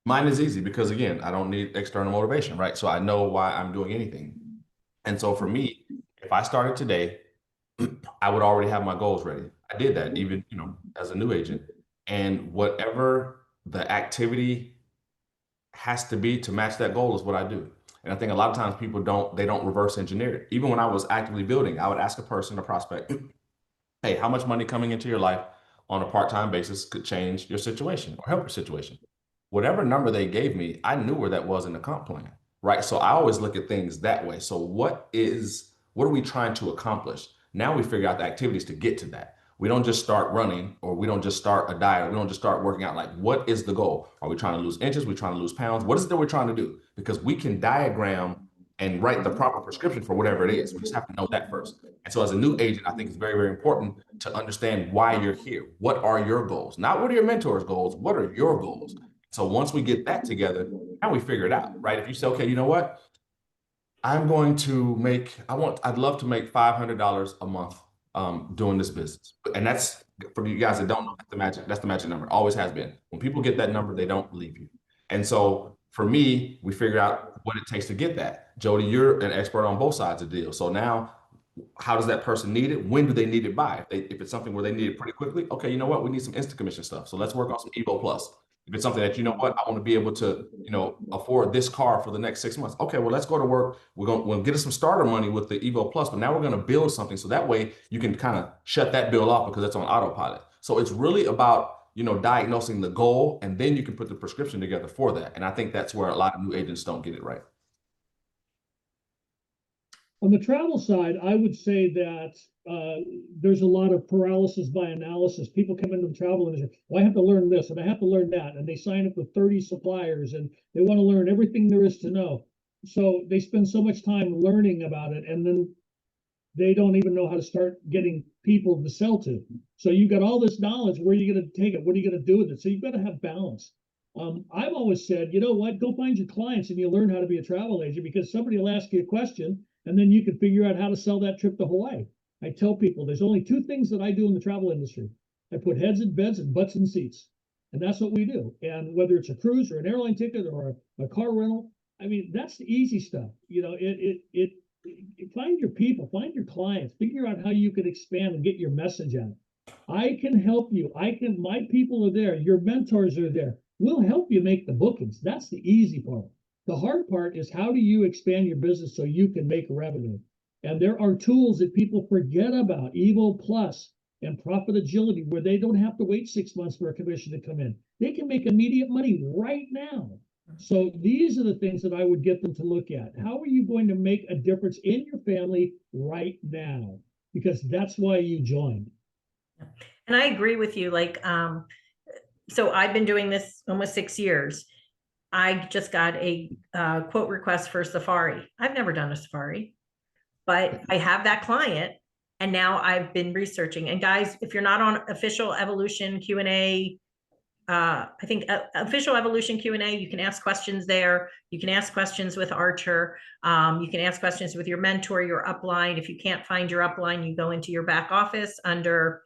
Mine is easy because again, I don't need external motivation, right? So I know why I'm doing anything. And so for me, if I started today, I would already have my goals ready. I did that even, as a new agent. And whatever the activity has to be to match that goal is what I do. And I think a lot of times people don't reverse engineer it. Even when I was actively building, I would ask a person, a prospect, hey, how much money coming into your life on a part-time basis could change your situation or help your situation? Whatever number they gave me, I knew where that was in the comp plan, right? So I always look at things that way. So what are we trying to accomplish? Now we figure out the activities to get to that. We don't just start running, or we don't just start a diet, or we don't just start working out. Like, what is the goal? Are we trying to lose inches? Are we trying to lose pounds? What is it that we're trying to do? Because we can diagram and write the proper prescription for whatever it is. We just have to know that first. And so as a new agent, I think it's very, very important to understand why you're here. What are your goals? Not what are your mentors' goals? What are your goals? So once we get that together, now we figure it out, right? If you say, okay, you know what? I'd love to make $500 a month doing this business. And that's, for you guys that don't know, that's the magic number. Always has been. When people get that number, they don't leave you. And so for me, we figured out what it takes to get that. Jodi, you're an expert on both sides of the deal. So now, how does that person need it? When do they need it by? If it's something where they need it pretty quickly, okay, you know what? We need some instant commission stuff. So let's work on some Evo Plus. If it's something that, you know what, I want to be able to, afford this car for the next 6 months. Okay, well, let's go to work. We'll get us some starter money with the Evo Plus, but now we're going to build something. So that way you can kind of shut that bill off because it's on autopilot. So it's really about, diagnosing the goal, and then you can put the prescription together for that. And I think that's where a lot of new agents don't get it right. On the travel side, I would say that there's a lot of paralysis by analysis. People come into the travel industry, well, I have to learn this and I have to learn that. And they sign up with 30 suppliers and they want to learn everything there is to know. So they spend so much time learning about it, and then they don't even know how to start getting people to sell to. So you've got all this knowledge. Where are you going to take it? What are you going to do with it? So you've got to have balance. I've always said, you know what, go find your clients and you learn how to be a travel agent, because somebody will ask you a question and then you can figure out how to sell that trip to Hawaii. I tell people there's only two things that I do in the travel industry. I put heads in beds and butts in seats. And that's what we do. And whether it's a cruise or an airline ticket or a car rental, I mean, that's the easy stuff. Find your people, find your clients, figure out how you can expand and get your message out. I can help you. My people are there. Your mentors are there. We'll help you make the bookings. That's the easy part. The hard part is, how do you expand your business so you can make revenue? And there are tools that people forget about, Evo Plus and Profit Agility, where they don't have to wait 6 months for a commission to come in. They can make immediate money right now. So these are the things that I would get them to look at. How are you going to make a difference in your family right now? Because that's why you joined. And I agree with you. So I've been doing this almost 6 years. I just got a quote request for a safari. I've never done a safari, but I have that client, and now I've been researching. And guys, if you're not on official Evolution Q&A, I think official Evolution Q&A, you can ask questions there. You can ask questions with Archer. You can ask questions with your mentor, your upline. If you can't find your upline, you go into your back office under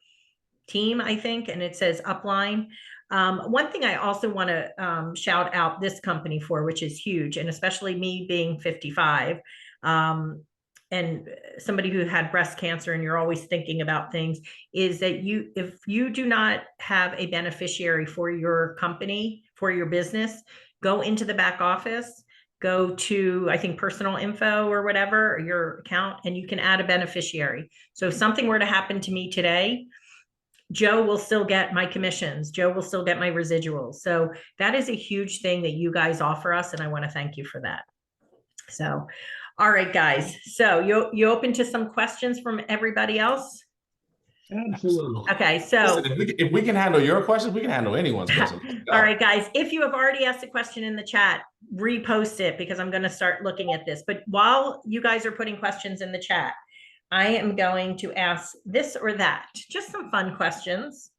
team, I think, and it says upline. One thing I also want to shout out this company for, which is huge, and especially me being 55, and somebody who had breast cancer, and you're always thinking about things, is that if you do not have a beneficiary for your company, for your business, go into the back office, go to, I think, personal info or whatever, or your account, and you can add a beneficiary. So if something were to happen to me today, Joe will still get my commissions. Joe will still get my residuals. So that is a huge thing that you guys offer us, and I want to thank you for that. So, all right, guys. So you open to some questions from everybody else? Absolutely. Okay, so listen, if we can handle your questions, we can handle anyone's questions. All right, guys. If you have already asked a question in the chat, repost it, because I'm going to start looking at this. But while you guys are putting questions in the chat, I am going to ask this or that, just some fun questions.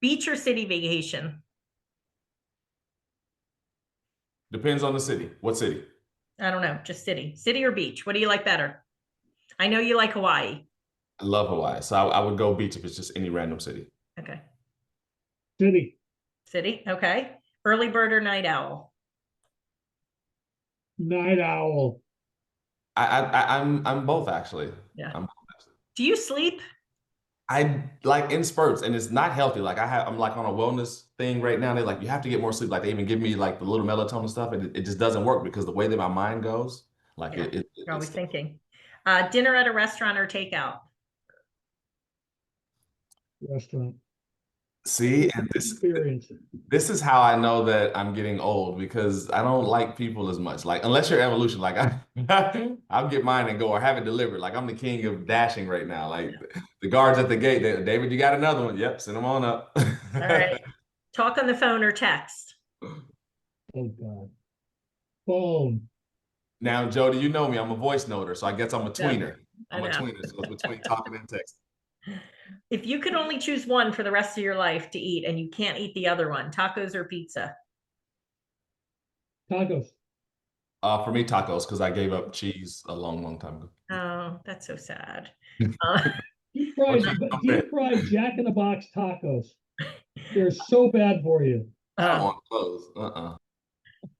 Beach or city vacation? Depends on the city. What city? I don't know, just city. City or beach? What do you like better? I know you like Hawaii. I love Hawaii. So I would go beach if it's just any random city. Okay. City. City, okay. Early bird or night owl? Night owl. I'm both actually. Yeah. I'm Do you sleep? I like in spurts, and it's not healthy. Like I'm like on a wellness thing right now. They're like, you have to get more sleep. Like they even give me like the little melatonin stuff, and it just doesn't work because the way that my mind goes, like Yeah. You're it's always thinking. Dinner at a restaurant or takeout? Restaurant. see, and Experience. this is how I know that I'm getting old because I don't like people as much. Like unless you're evolution, like I'll get mine and go or have it delivered. Like I'm the king of dashing right now. Like the guards at the gate, David, you got another one? Yep, send them on up. All right. Talk on the phone or text? Oh God. Phone. Now, Jody, you know me. I'm a voice noter, so I guess I'm a Yeah, tweener. I I'm a know. tweener, so it's between talking and text. If you could only choose one for the rest of your life to eat and you can't eat the other one, tacos or pizza? Tacos. For me, tacos, because I gave up cheese a long, long time ago. Oh, that's so sad. Deep What fried, you- deep fried Jack in the Box tacos. They're so bad for you. I don't Uh, want those.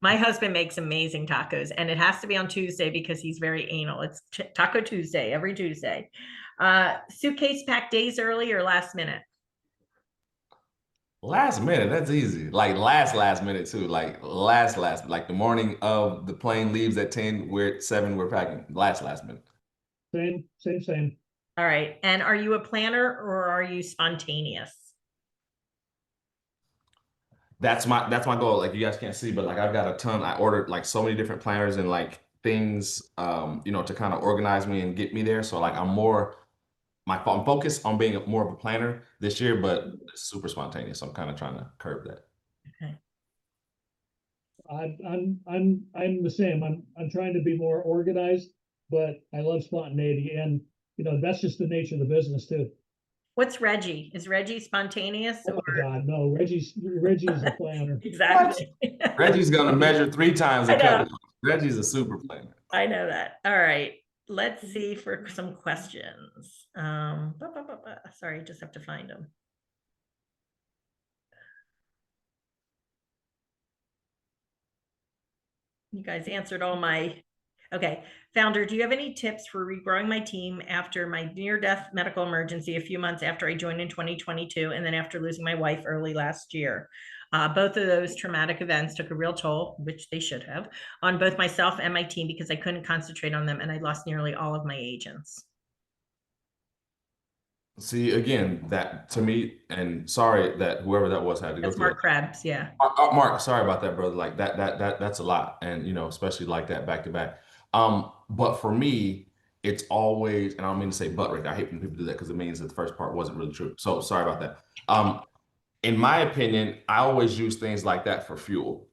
my husband makes amazing tacos, and it has to be on Tuesday because he's very anal. It's Taco Tuesday, every Tuesday. Suitcase packed days early or last minute? Last minute, that's easy. Like last minute too. Like last, like the morning of the plane leaves at 10, we're at 7, we're packing. Last minute. Same. All right. And are you a planner or are you spontaneous? That's my goal. Like you guys can't see, but like I've got a ton. I ordered like so many different planners and like things, to kind of organize me and get me there. So like I'm focused on being more of a planner this year, but super spontaneous. I'm kind of trying to curb that. Okay. I'm the same. I'm trying to be more organized, but I love spontaneity, and that's just the nature of the business too. What's Reggie? Is Reggie spontaneous Oh or my God, no! Reggie's a planner. exactly? Reggie's gonna measure 3 times I and cut know. it. Reggie's a super planner. I know that. All right. Let's see for some questions. Sorry, just have to find them. You guys answered all my, okay. Founder, do you have any tips for regrowing my team after my near-death medical emergency a few months after I joined in 2022 and then after losing my wife early last year? Both of those traumatic events took a real toll, which they should have, on both myself and my team because I couldn't concentrate on them and I lost nearly all of my agents. See, again, that to me, and sorry that whoever that was had to go That's through Mark that. Krebs, yeah. Mark, sorry about that, brother. Like that's a lot, and especially like that back to back. But for me, it's always, and I don't mean to say but Rick. I hate when people do that because it means that the first part wasn't really true. So sorry about that. In my opinion, I always use things like that for fuel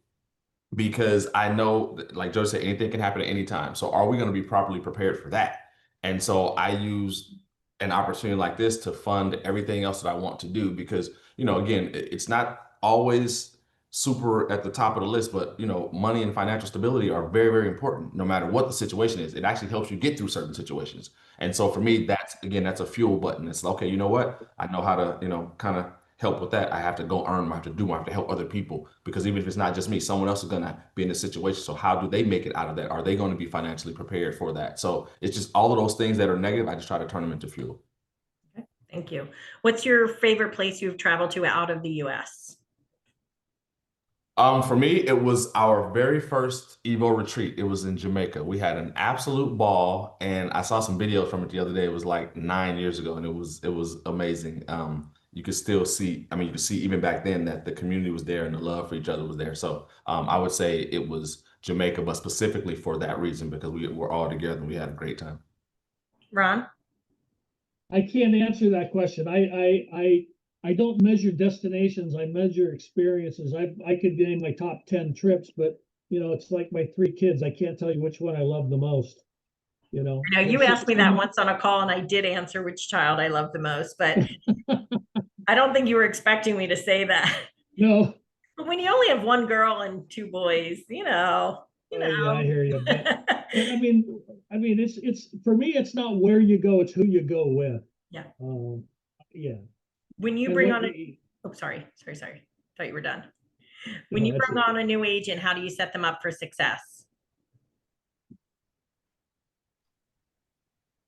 because I know, like Joe said, anything can happen at any time. So are we going to be properly prepared for that? And so I use an opportunity like this to fund everything else that I want to do because, again, it's not always super at the top of the list, but money and financial stability are very, very important no matter what the situation is. It actually helps you get through certain situations. And so for me, that's a fuel button. It's like, okay, you know what? I know how to, kind of help with that. I have to go earn more, I have to do more, I have to help other people because even if it's not just me, someone else is going to be in a situation. So how do they make it out of that? Are they going to be financially prepared for that? So it's just all of those things that are negative. I just try to turn them into fuel. Okay, thank you. What's your favorite place you've traveled to out of the US? For me, it was our very first Evo retreat. It was in Jamaica. We had an absolute ball, and I saw some videos from it the other day. It was like 9 years ago, and it was amazing. You could still see, I mean, you could see even back then that the community was there and the love for each other was there. So I would say it was Jamaica, but specifically for that reason because we were all together and we had a great time. Ron? I can't answer that question. I don't measure destinations. I measure experiences. I could name my top 10 trips, but it's like my 3 kids. I can't tell you which one I love the most. Now you asked me that once on a call and I did answer which child I love the most, but I don't think you were expecting me to say that. No. But when you only have one girl and 2 boys, Yeah, I hear you. But I mean, it's for me, it's not where you go, it's who you go with. Yeah. Yeah. When you And bring what on oh, sorry. Thought you were done. When you that's bring on a new agent, how do you set them up for success?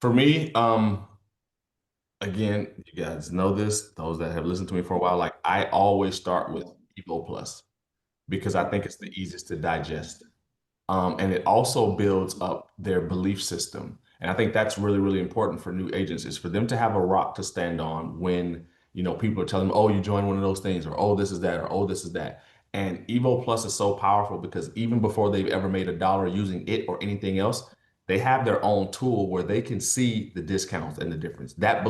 For me, again, you guys know this, those that have listened to me for a while, like I always start with Evo Plus because I think it's the easiest to digest. And it also builds up their belief system. And I think that's really, really important for new agents is for them to have a rock to stand on when, people are telling them, oh, you joined one of those things, or oh, this is that, or oh, this is that. And Evo Plus is so powerful because even before they've ever made a dollar using it or anything else, they have their own tool where they can see the discounts and the difference. That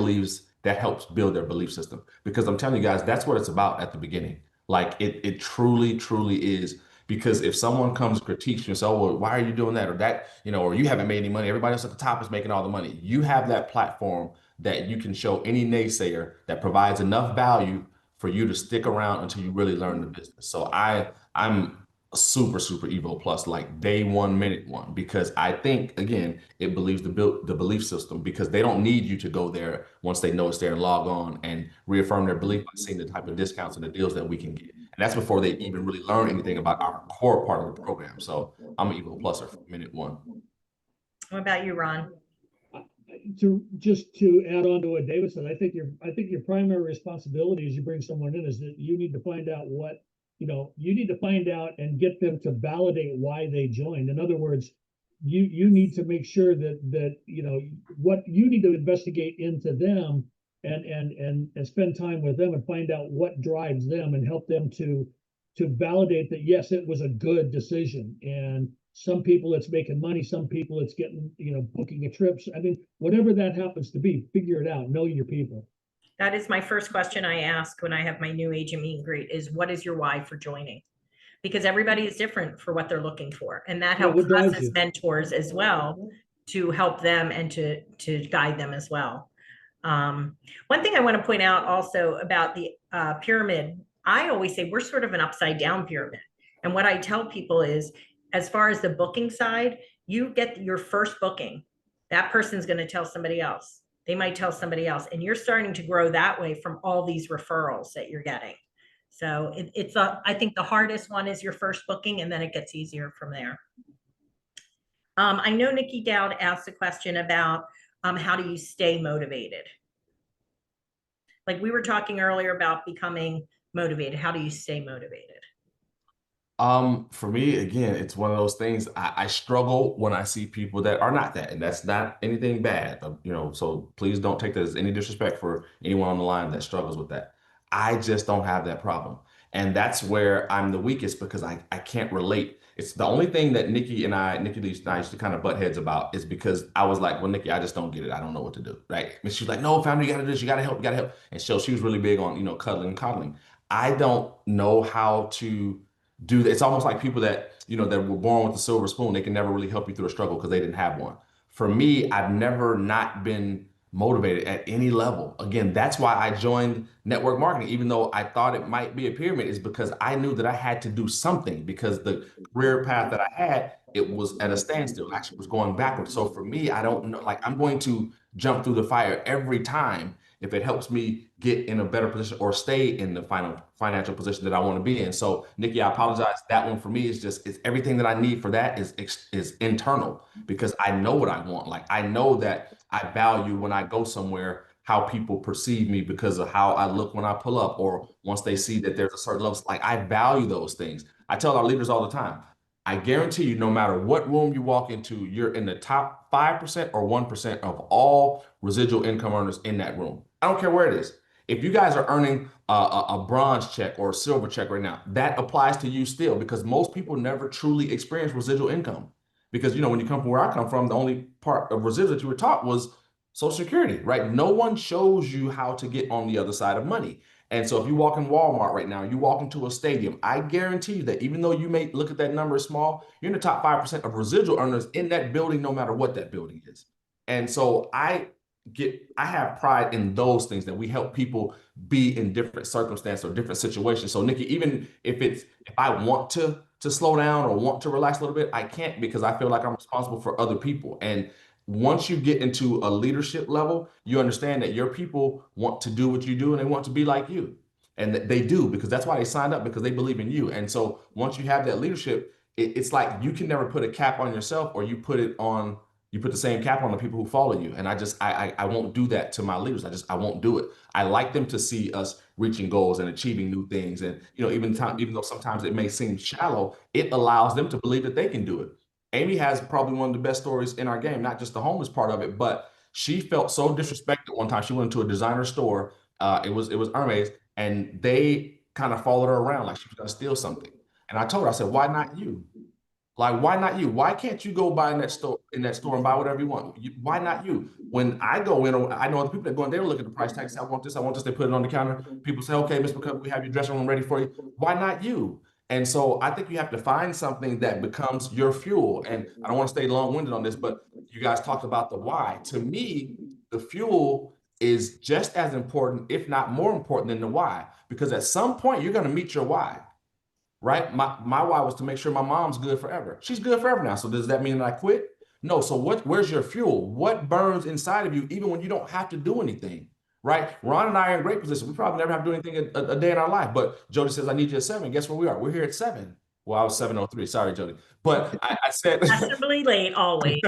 helps build their belief system. Because I'm telling you guys, that's what it's about at the beginning. Like it truly, truly is. Because if someone comes critiques you and says, oh, well, why are you doing that or that, or you haven't made any money, everybody else at the top is making all the money. You have that platform that you can show any naysayer that provides enough value for you to stick around until you really learn the business. So I'm super, super Evo Plus, like day one, minute one, because I think, again, it believes the belief system because they don't need you to go there once they know it's there and log on and reaffirm their belief by seeing the type of discounts and the deals that we can get. And that's before they even really learn anything about our core part of the program. So I'm an Evo Pluser from minute one. What about you, Ron? To add on to what David said, I think your primary responsibility as you bring someone in is that you need to find out you need to find out and get them to validate why they joined. In other words, you need to make sure that what you need to investigate into them and spend time with them and find out what drives them and help them to validate that yes, it was a good decision. And some people it's making money, some people it's getting booking a trip. I mean, whatever that happens to be, figure it out. Know your people. That is my first question I ask when I have my new agent meet and greet is what is your why for joining? Because everybody is different for what they're looking for. And that helps us as mentors as well to help them and to guide them as well. One thing I want to point out also about the pyramid, I always say we're sort of an upside down pyramid. And what I tell people is, as far as the booking side, you get your first booking. That person's going to tell somebody else. They might tell somebody else. And you're starting to grow that way from all these referrals that you're getting. So I think the hardest one is your first booking, and then it gets easier from there. I know Nikki Dowd asked a question about how do you stay motivated? Like we were talking earlier about becoming motivated. How do you stay motivated? For me, again, it's one of those things I struggle when I see people that are not that, and that's not anything bad, so please don't take that as any disrespect for anyone on the line that struggles with that. I just don't have that problem. And that's where I'm the weakest because I can't relate. It's the only thing that Nikki Lee and I used to kind of butt heads about is because I was like, well, Nikki, I just don't get it. I don't know what to do. Right. And she's like, no, founder, you got to do this. You got to help. You got to help. And so she was really big on, cuddling and coddling. I don't know how to do that. It's almost like people that, that were born with a silver spoon. They can never really help you through a struggle because they didn't have one. For me, I've never not been motivated at any level. Again, that's why I joined network marketing, even though I thought it might be a pyramid, is because I knew that I had to do something because the career path that I had, it was at a standstill. It actually was going backwards. So for me, I don't know, like I'm going to jump through the fire every time if it helps me get in a better position or stay in the financial position that I want to be in. So Nikki, I apologize. That one for me is it's everything that I need for that is internal because I know what I want. Like I know that I value when I go somewhere how people perceive me because of how I look when I pull up or once they see that there's a certain level. Like I value those things. I tell our leaders all the time, I guarantee you, no matter what room you walk into, you're in the top 5% or 1% of all residual income earners in that room. I don't care where it is. If you guys are earning a bronze check or a silver check right now, that applies to you still because most people never truly experience residual income. Because, when you come from where I come from, the only part of residual that you were taught was Social Security, right? No one shows you how to get on the other side of money. And so if you walk in Walmart right now, you walk into a stadium, I guarantee you that even though you may look at that number as small, you're in the top 5% of residual earners in that building, no matter what that building is. And so I have pride in those things that we help people be in different circumstances or different situations. So Nikki, even if I want to slow down or want to relax a little bit, I can't because I feel like I'm responsible for other people. And once you get into a leadership level, you understand that your people want to do what you do and they want to be like you. And they do, because that's why they signed up, because they believe in you. And so once you have that leadership, it's like you can never put a cap on yourself, or you put the same cap on the people who follow you. And I won't do that to my leaders. I won't do it. I like them to see us reaching goals and achieving new things. And even though sometimes it may seem shallow, it allows them to believe that they can do it. Amy has probably one of the best stories in our game, not just the homeless part of it, but she felt so disrespected one time. She went into a designer store. It was Hermes, and they kind of followed her around like she was going to steal something. And I told her, I said, why not you? Like, why not you? Why can't you go buy in that store and buy whatever you want? Why not you? When I go in, I know other people that go in, they look at the price tag, say, I want this, I want this. They put it on the counter. People say, okay, Miss McCovy, we have your dressing room ready for you. Why not you? And so I think you have to find something that becomes your fuel. And I don't want to stay long-winded on this, but you guys talked about the why. To me, the fuel is just as important, if not more important than the why, because at some point you're going to meet your why. Right? My why was to make sure my mom's good forever. She's good forever now. So does that mean that I quit? No. So where's your fuel? What burns inside of you, even when you don't have to do anything? Right? Ron and I are in great position. We probably never have to do anything a day in our life. But Jody says, I need you at 7. Guess where we are? We're here at 7. Well, I was 7:03. Sorry, Jody. But I said Fashionably late always.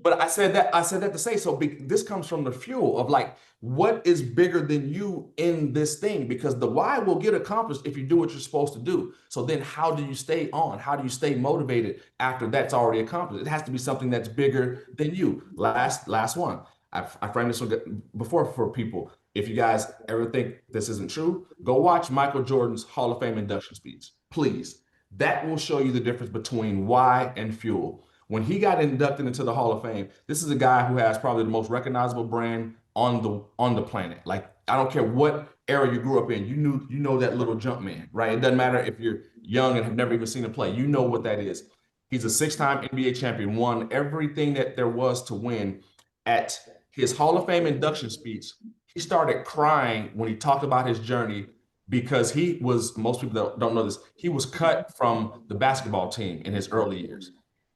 but I said that to say, so this comes from the fuel of like, what is bigger than you in this thing? Because the why will get accomplished if you do what you're supposed to do. So then how do you stay on? How do you stay motivated after that's already accomplished? It has to be something that's bigger than you. Last one. I framed this one before for people. If you guys ever think this isn't true, go watch Michael Jordan's Hall of Fame induction speech. Please. That will show you the difference between why and fuel. When he got inducted into the Hall of Fame, this is a guy who has probably the most recognizable brand on the planet. Like, I don't care what era you grew up in, you know that little jump man, right? It doesn't matter if you're young and have never even seen him play. You know what that is. He's a 6-time NBA champion, won everything that there was to win. At his Hall of Fame induction speech, he started crying when he talked about his journey, because most people don't know this, he was cut from the basketball team in his early years.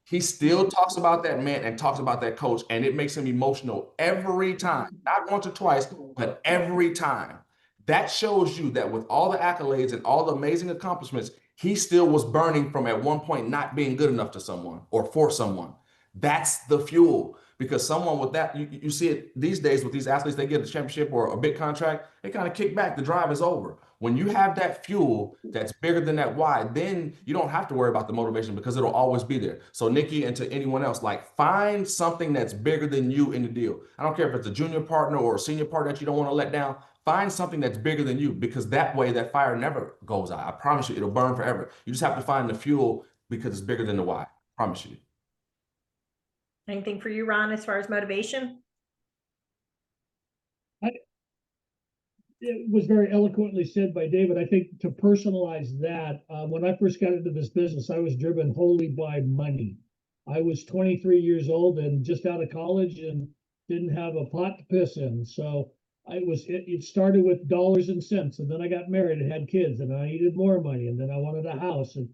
He still talks about that man and talks about that coach, and it makes him emotional every time, not once or twice, but every time. That shows you that with all the accolades and all the amazing accomplishments, he still was burning from at one point not being good enough to someone or for someone. That's the fuel. Because someone with that, you see it these days with these athletes, they get a championship or a big contract, they kind of kick back, the drive is over. When you have that fuel that's bigger than that why, then you don't have to worry about the motivation, because it'll always be there. So Nikki, and to anyone else, like, find something that's bigger than you in the deal. I don't care if it's a junior partner or a senior partner that you don't want to let down. Find something that's bigger than you, because that way that fire never goes out. I promise you, it'll burn forever. You just have to find the fuel, because it's bigger than the why. I promise you. Anything for you, Ron, as far as motivation? It was very eloquently said by David. I think to personalize that, when I first got into this business, I was driven wholly by money. I was 23 years old and just out of college and didn't have a pot to piss in. So it started with dollars and cents, and then I got married and had kids, and I needed more money, and then I wanted a house. And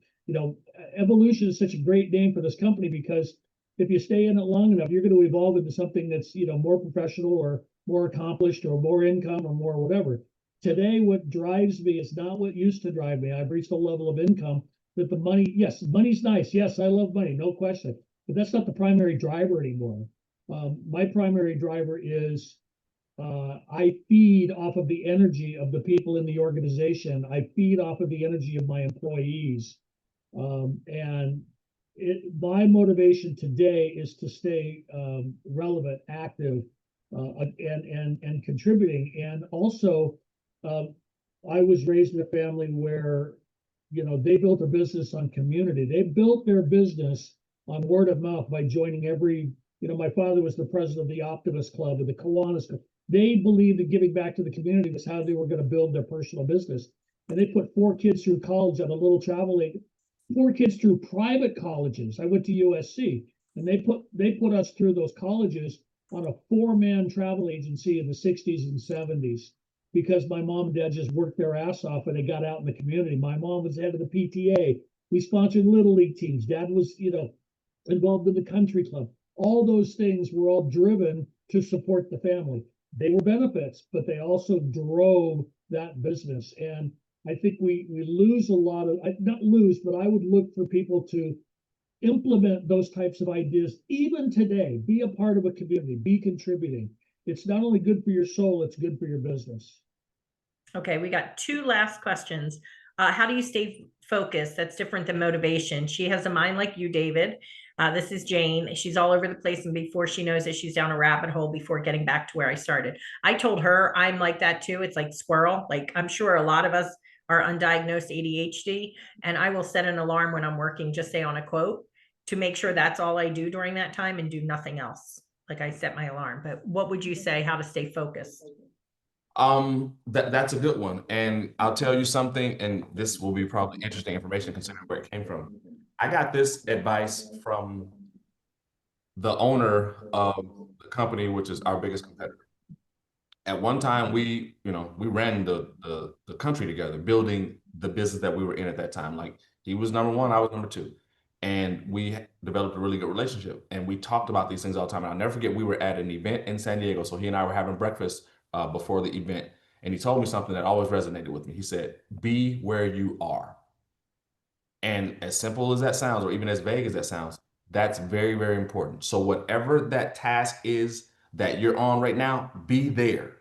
evolution is such a great name for this company, because if you stay in it long enough, you're going to evolve into something that's more professional or more accomplished or more income or more whatever. Today, what drives me is not what used to drive me. I've reached a level of income that the money, yes, money's nice. Yes, I love money, no question. But that's not the primary driver anymore. My primary driver is I feed off of the energy of the people in the organization. I feed off of the energy of my employees. And my motivation today is to stay relevant, active, and contributing. And also, I was raised in a family where, they built a business on community. They built their business on word of mouth by joining every, my father was the president of the Optimist Club and the Kiwanis Club. They believed that giving back to the community was how they were going to build their personal business. And they put 4 kids through college on a little travel aid, 4 kids through private colleges. I went to USC, and they put us through those colleges on a 4-man travel agency in the 60s and 70s, because my mom and dad just worked their ass off and they got out in the community. My mom was head of the PTA. We sponsored little league teams. Dad was, involved in the country club. All those things were all driven to support the family. They were benefits, but they also drove that business. And I think we lose a lot of, not lose, but I would look for people to implement those types of ideas even today. Be a part of a community, be contributing. It's not only good for your soul, it's good for your business. Okay, we got two last questions. How do you stay focused? That's different than motivation. She has a mind like you, David. This is Jane. She's all over the place, and before she knows it, she's down a rabbit hole before getting back to where I started. I told her I'm like that too. It's like squirrel. Like, I'm sure a lot of us are undiagnosed ADHD, and I will set an alarm when I'm working, just say on a quote, to make sure that's all I do during that time and do nothing else. Like, I set my alarm. But what would you say, how to stay focused? That's a good one. And I'll tell you something, and this will be probably interesting information considering where it came from. I got this advice from the owner of the company, which is our biggest competitor. At one time, we ran the country together, building the business that we were in at that time. Like, he was number one, I was number two. And we developed a really good relationship. And we talked about these things all the time. And I'll never forget, we were at an event in San Diego. So he and I were having breakfast before the event. And he told me something that always resonated with me. He said, be where you are. And as simple as that sounds, or even as vague as that sounds, that's very, very important. So whatever that task is that you're on right now, be there.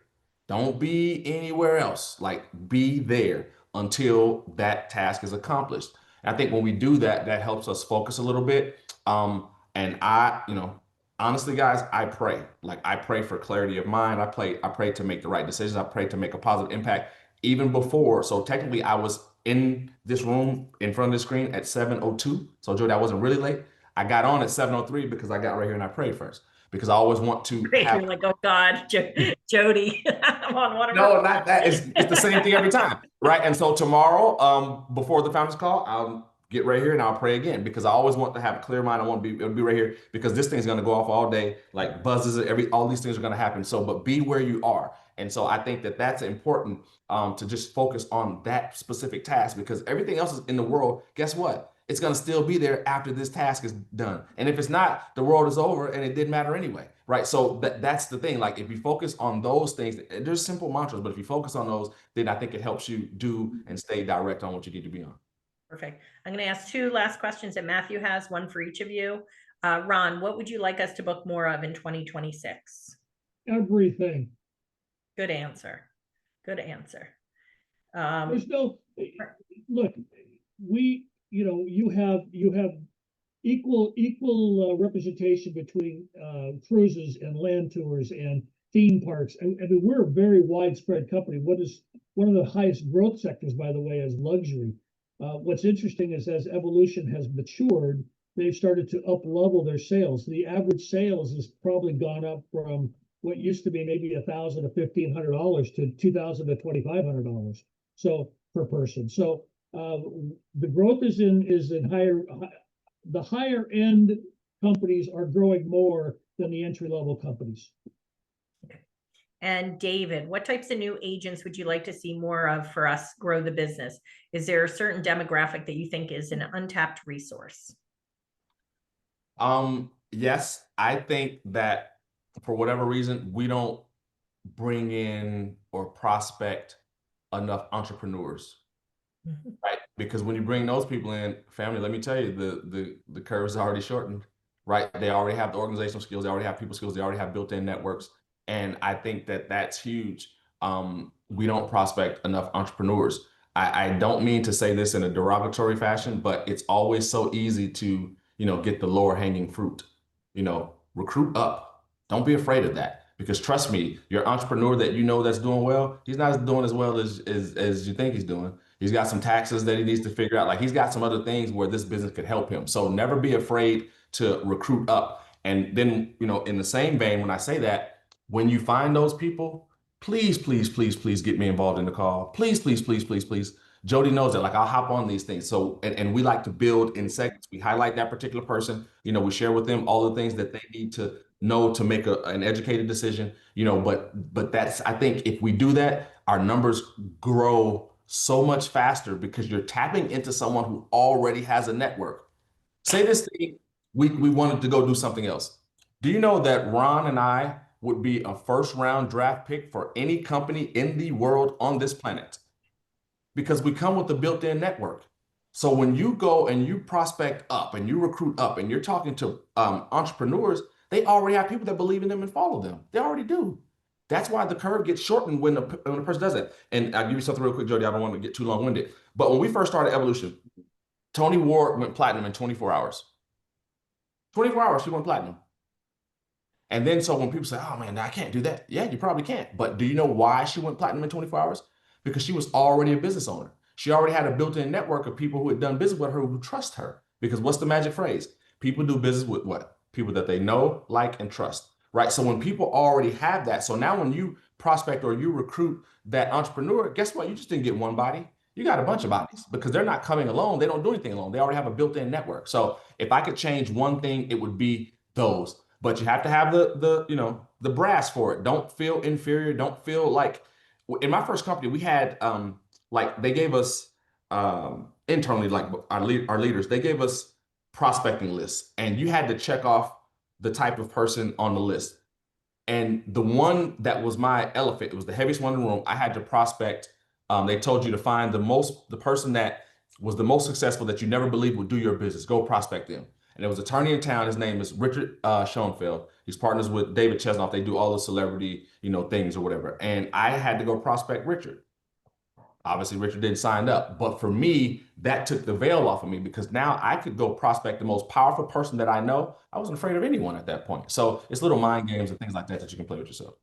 Don't be anywhere else. Like, be there until that task is accomplished. And I think when we do that, that helps us focus a little bit. And honestly, guys, I pray. Like, I pray for clarity of mind. I pray to make the right decisions. I pray to make a positive impact even before. So technically, I was in this room in front of the screen at 7:02. So Jodi, I wasn't really late. I got on at 7:03 because I got right here and I prayed first. Because I always want to have. You're like, oh God, Jodi, I'm on one of No, her. not that. It's the same thing every time, right? And so tomorrow, before the founders call, I'll get right here and I'll pray again because I always want to have a clear mind. I want to be right here because this thing's going to go off all day, like buzzes. All these things are going to happen. So, but be where you are. And so I think that that's important to just focus on that specific task because everything else is in the world. Guess what? It's going to still be there after this task is done. And if it's not, the world is over and it didn't matter anyway, right? So that's the thing. Like, if you focus on those things, there's simple mantras, but if you focus on those, then I think it helps you do and stay direct on what you need to be on. Perfect. I'm going to ask two last questions that Matthew has, one for each of you. Ron, what would you like us to book more of in 2026? Everything. Good answer. Good answer. There's no, look, you have equal representation between cruises and land tours and theme parks. I mean, we're a very widespread company. What is one of the highest growth sectors, by the way, is luxury. What's interesting is as Evolution has matured, they've started to up level their sales. The average sales has probably gone up from what used to be maybe $1,000 to $1,500 to $2,000 to $2,500. So per person. So the growth is in the higher end companies are growing more than the entry level companies. Okay. And David, what types of new agents would you like to see more of for us grow the business? Is there a certain demographic that you think is an untapped resource? Yes, I think that for whatever reason, we don't bring in or prospect enough entrepreneurs, right? Because when you bring those people in, family, let me tell you, the curve is already shortened, right? They already have the organizational skills, they already have people skills, they already have built-in networks, and I think that that's huge. We don't prospect enough entrepreneurs. I don't mean to say this in a derogatory fashion, but it's always so easy to get the lower hanging fruit. Recruit up. Don't be afraid of that. Because trust me, your entrepreneur that that's doing well, he's not doing as well as you think he's doing. He's got some taxes that he needs to figure out. Like, he's got some other things where this business could help him. So never be afraid to recruit up. And then, in the same vein, when I say that, when you find those people, please, please, please, please get me involved in the call. Please, please, please, please, please. Jodi knows that. Like, I'll hop on these things. So, and we like to build in segments. We highlight that particular person. We share with them all the things that they need to know to make an educated decision. But that's, I think if we do that, our numbers grow so much faster because you're tapping into someone who already has a network. Say this thing, we wanted to go do something else. Do you know that Ron and I would be a first round draft pick for any company in the world on this planet because we come with a built-in network. So when you go and you prospect up and you recruit up and you're talking to entrepreneurs, they already have people that believe in them and follow them. They already do. That's why the curve gets shortened when a person does it. And I'll give you something real quick, Jodi. I don't want to get too long-winded. But when we first started Evolution, Tony Ward went platinum in 24 hours. 24 hours, she went platinum. And then so when people say, oh man, I can't do that. Yeah, you probably can't. But do you know why she went platinum in 24 hours? Because she was already a business owner. She already had a built-in network of people who had done business with her who trust her. Because what's the magic phrase? People do business with what? People that they know, like, and trust, right? So when people already have that, so now when you prospect or you recruit that entrepreneur, guess what? You just didn't get one body. You got a bunch of bodies because they're not coming alone. They don't do anything alone. They already have a built-in network. So if I could change one thing, it would be those. But you have to have the brass for it. Don't feel inferior. Don't feel like in my first company, we had like they gave us internally, like our leaders, they gave us prospecting lists, and you had to check off the type of person on the list. And the one that was my elephant, it was the heaviest one in the room. I had to prospect. They told you to find the person that was the most successful that you never believed would do your business. Go prospect them. And there was an attorney in town. His name is Richard Schoenfeld. He's partners with David Chesnoff. They do all the celebrity, things or whatever. And I had to go prospect Richard. Obviously, Richard didn't sign up. But for me, that took the veil off of me because now I could go prospect the most powerful person that I know. I wasn't afraid of anyone at that point. So it's little mind games and things like that that you can play with yourself.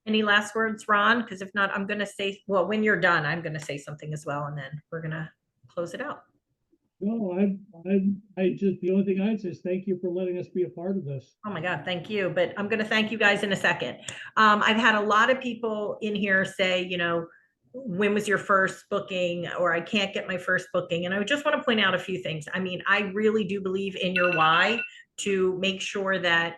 Any last words, Ron? Because if not, I'm going to say, well, when you're done, I'm going to say something as well, and then we're going to close it out. No, I just, the only thing I'd say is thank you for letting us be a part of this. Oh my God, thank you. But I'm going to thank you guys in a second. I've had a lot of people in here say, when was your first booking, or I can't get my first booking. And I just want to point out a few things. I mean, I really do believe in your why to make sure that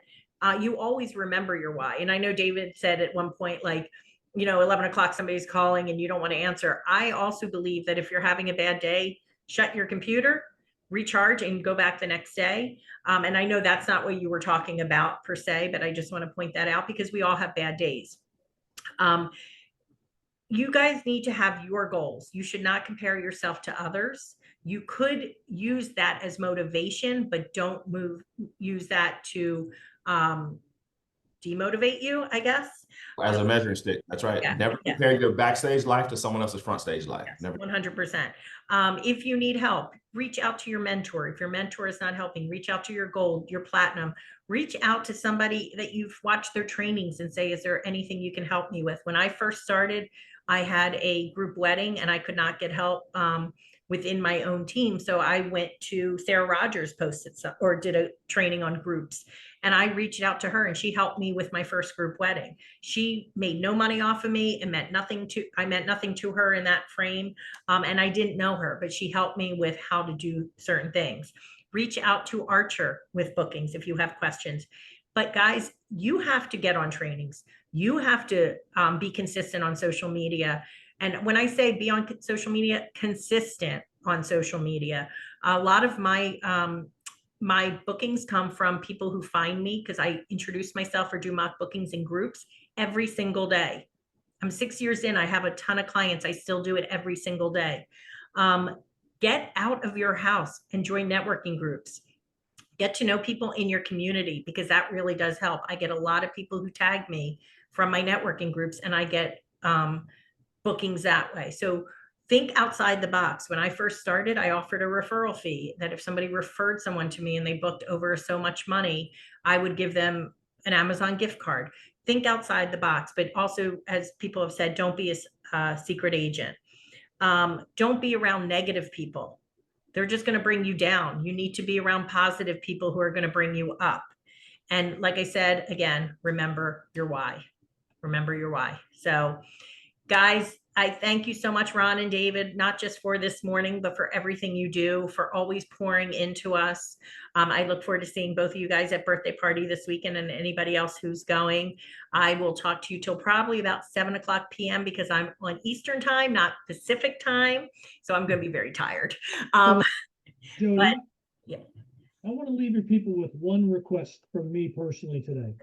you always remember your why. And I know David said at one point, like, 11 o'clock, somebody's calling and you don't want to answer. I also believe that if you're having a bad day, shut your computer, recharge, and go back the next day. And I know that's not what you were talking about per se, but I just want to point that out because we all have bad days. You guys need to have your goals. You should not compare yourself to others. You could use that as motivation, but don't use that to demotivate you, I guess. As a measuring stick. That's right. Yeah, Never compare your backstage life to someone else's front stage life. Yes, Never. 100%. If you need help, reach out to your mentor. If your mentor is not helping, reach out to your gold, your platinum. Reach out to somebody that you've watched their trainings and say, is there anything you can help me with? When I first started, I had a group wedding and I could not get help within my own team. So I went to Sarah Rogers, posted some, or did a training on groups. And I reached out to her and she helped me with my first group wedding. She made no money off of me and I meant nothing to her in that frame. And I didn't know her, but she helped me with how to do certain things. Reach out to Archer with bookings if you have questions. But guys, you have to get on trainings. You have to be consistent on social media. And when I say be on social media, consistent on social media, a lot of my my bookings come from people who find me because I introduce myself or do mock bookings in groups every single day. I'm 6 years in. I have a ton of clients. I still do it every single day. Get out of your house and join networking groups. Get to know people in your community because that really does help. I get a lot of people who tag me from my networking groups and I get bookings that way. So think outside the box. When I first started, I offered a referral fee that if somebody referred someone to me and they booked over so much money, I would give them an Amazon gift card. Think outside the box, but also, as people have said, don't be a secret agent. Don't be around negative people. They're just going to bring you down. You need to be around positive people who are going to bring you up. And like I said, again, remember your why. Remember your why. So guys, I thank you so much, Ron and David, not just for this morning, but for everything you do, for always pouring into us. I look forward to seeing both of you guys at birthday party this weekend and anybody else who's going. I will talk to you till probably about 7 o'clock p.m. because I'm on Eastern time, not Pacific time. So I'm going to be very tired. Jodi, but, yeah. I want to leave your people with one request from me personally today.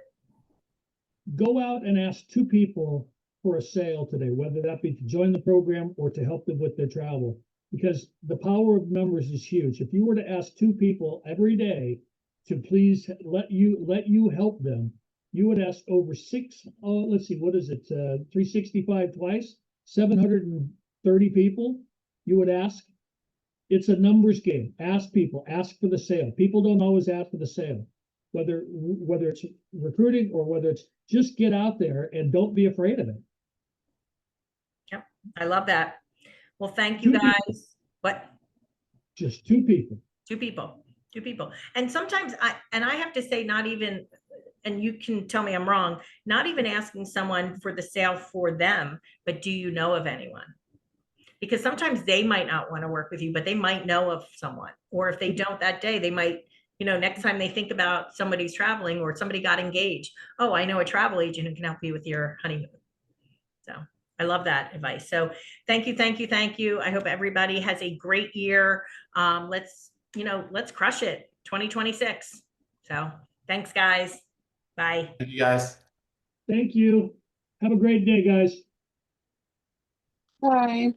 go out and ask 2 people for a sale today, whether that be to join the program or to help them with their travel, because the power of numbers is huge. If you were to ask 2 people every day to please let you help them, you would ask over let's see, what is it? 365 twice, 730 people. You would ask. It's a numbers game. Ask people, ask for the sale. People don't always ask for the sale, whether it's recruiting or whether it's just get out there and don't be afraid of it. Yep. I love that. Well, thank you guys. What? Just 2 people. 2 people. 2 people. And sometimes I have to say, not even, and you can tell me I'm wrong, not even asking someone for the sale for them, but do you know of anyone? Because sometimes they might not want to work with you, but they might know of someone. Or if they don't that day, they might, next time they think about somebody's traveling or somebody got engaged, oh, I know a travel agent who can help you with your honeymoon. So I love that advice. So thank you, thank you, thank you. I hope everybody has a great year. Let's crush it 2026. So thanks, guys. Bye. Thank you, guys. Thank you. Have a great day, guys. Bye.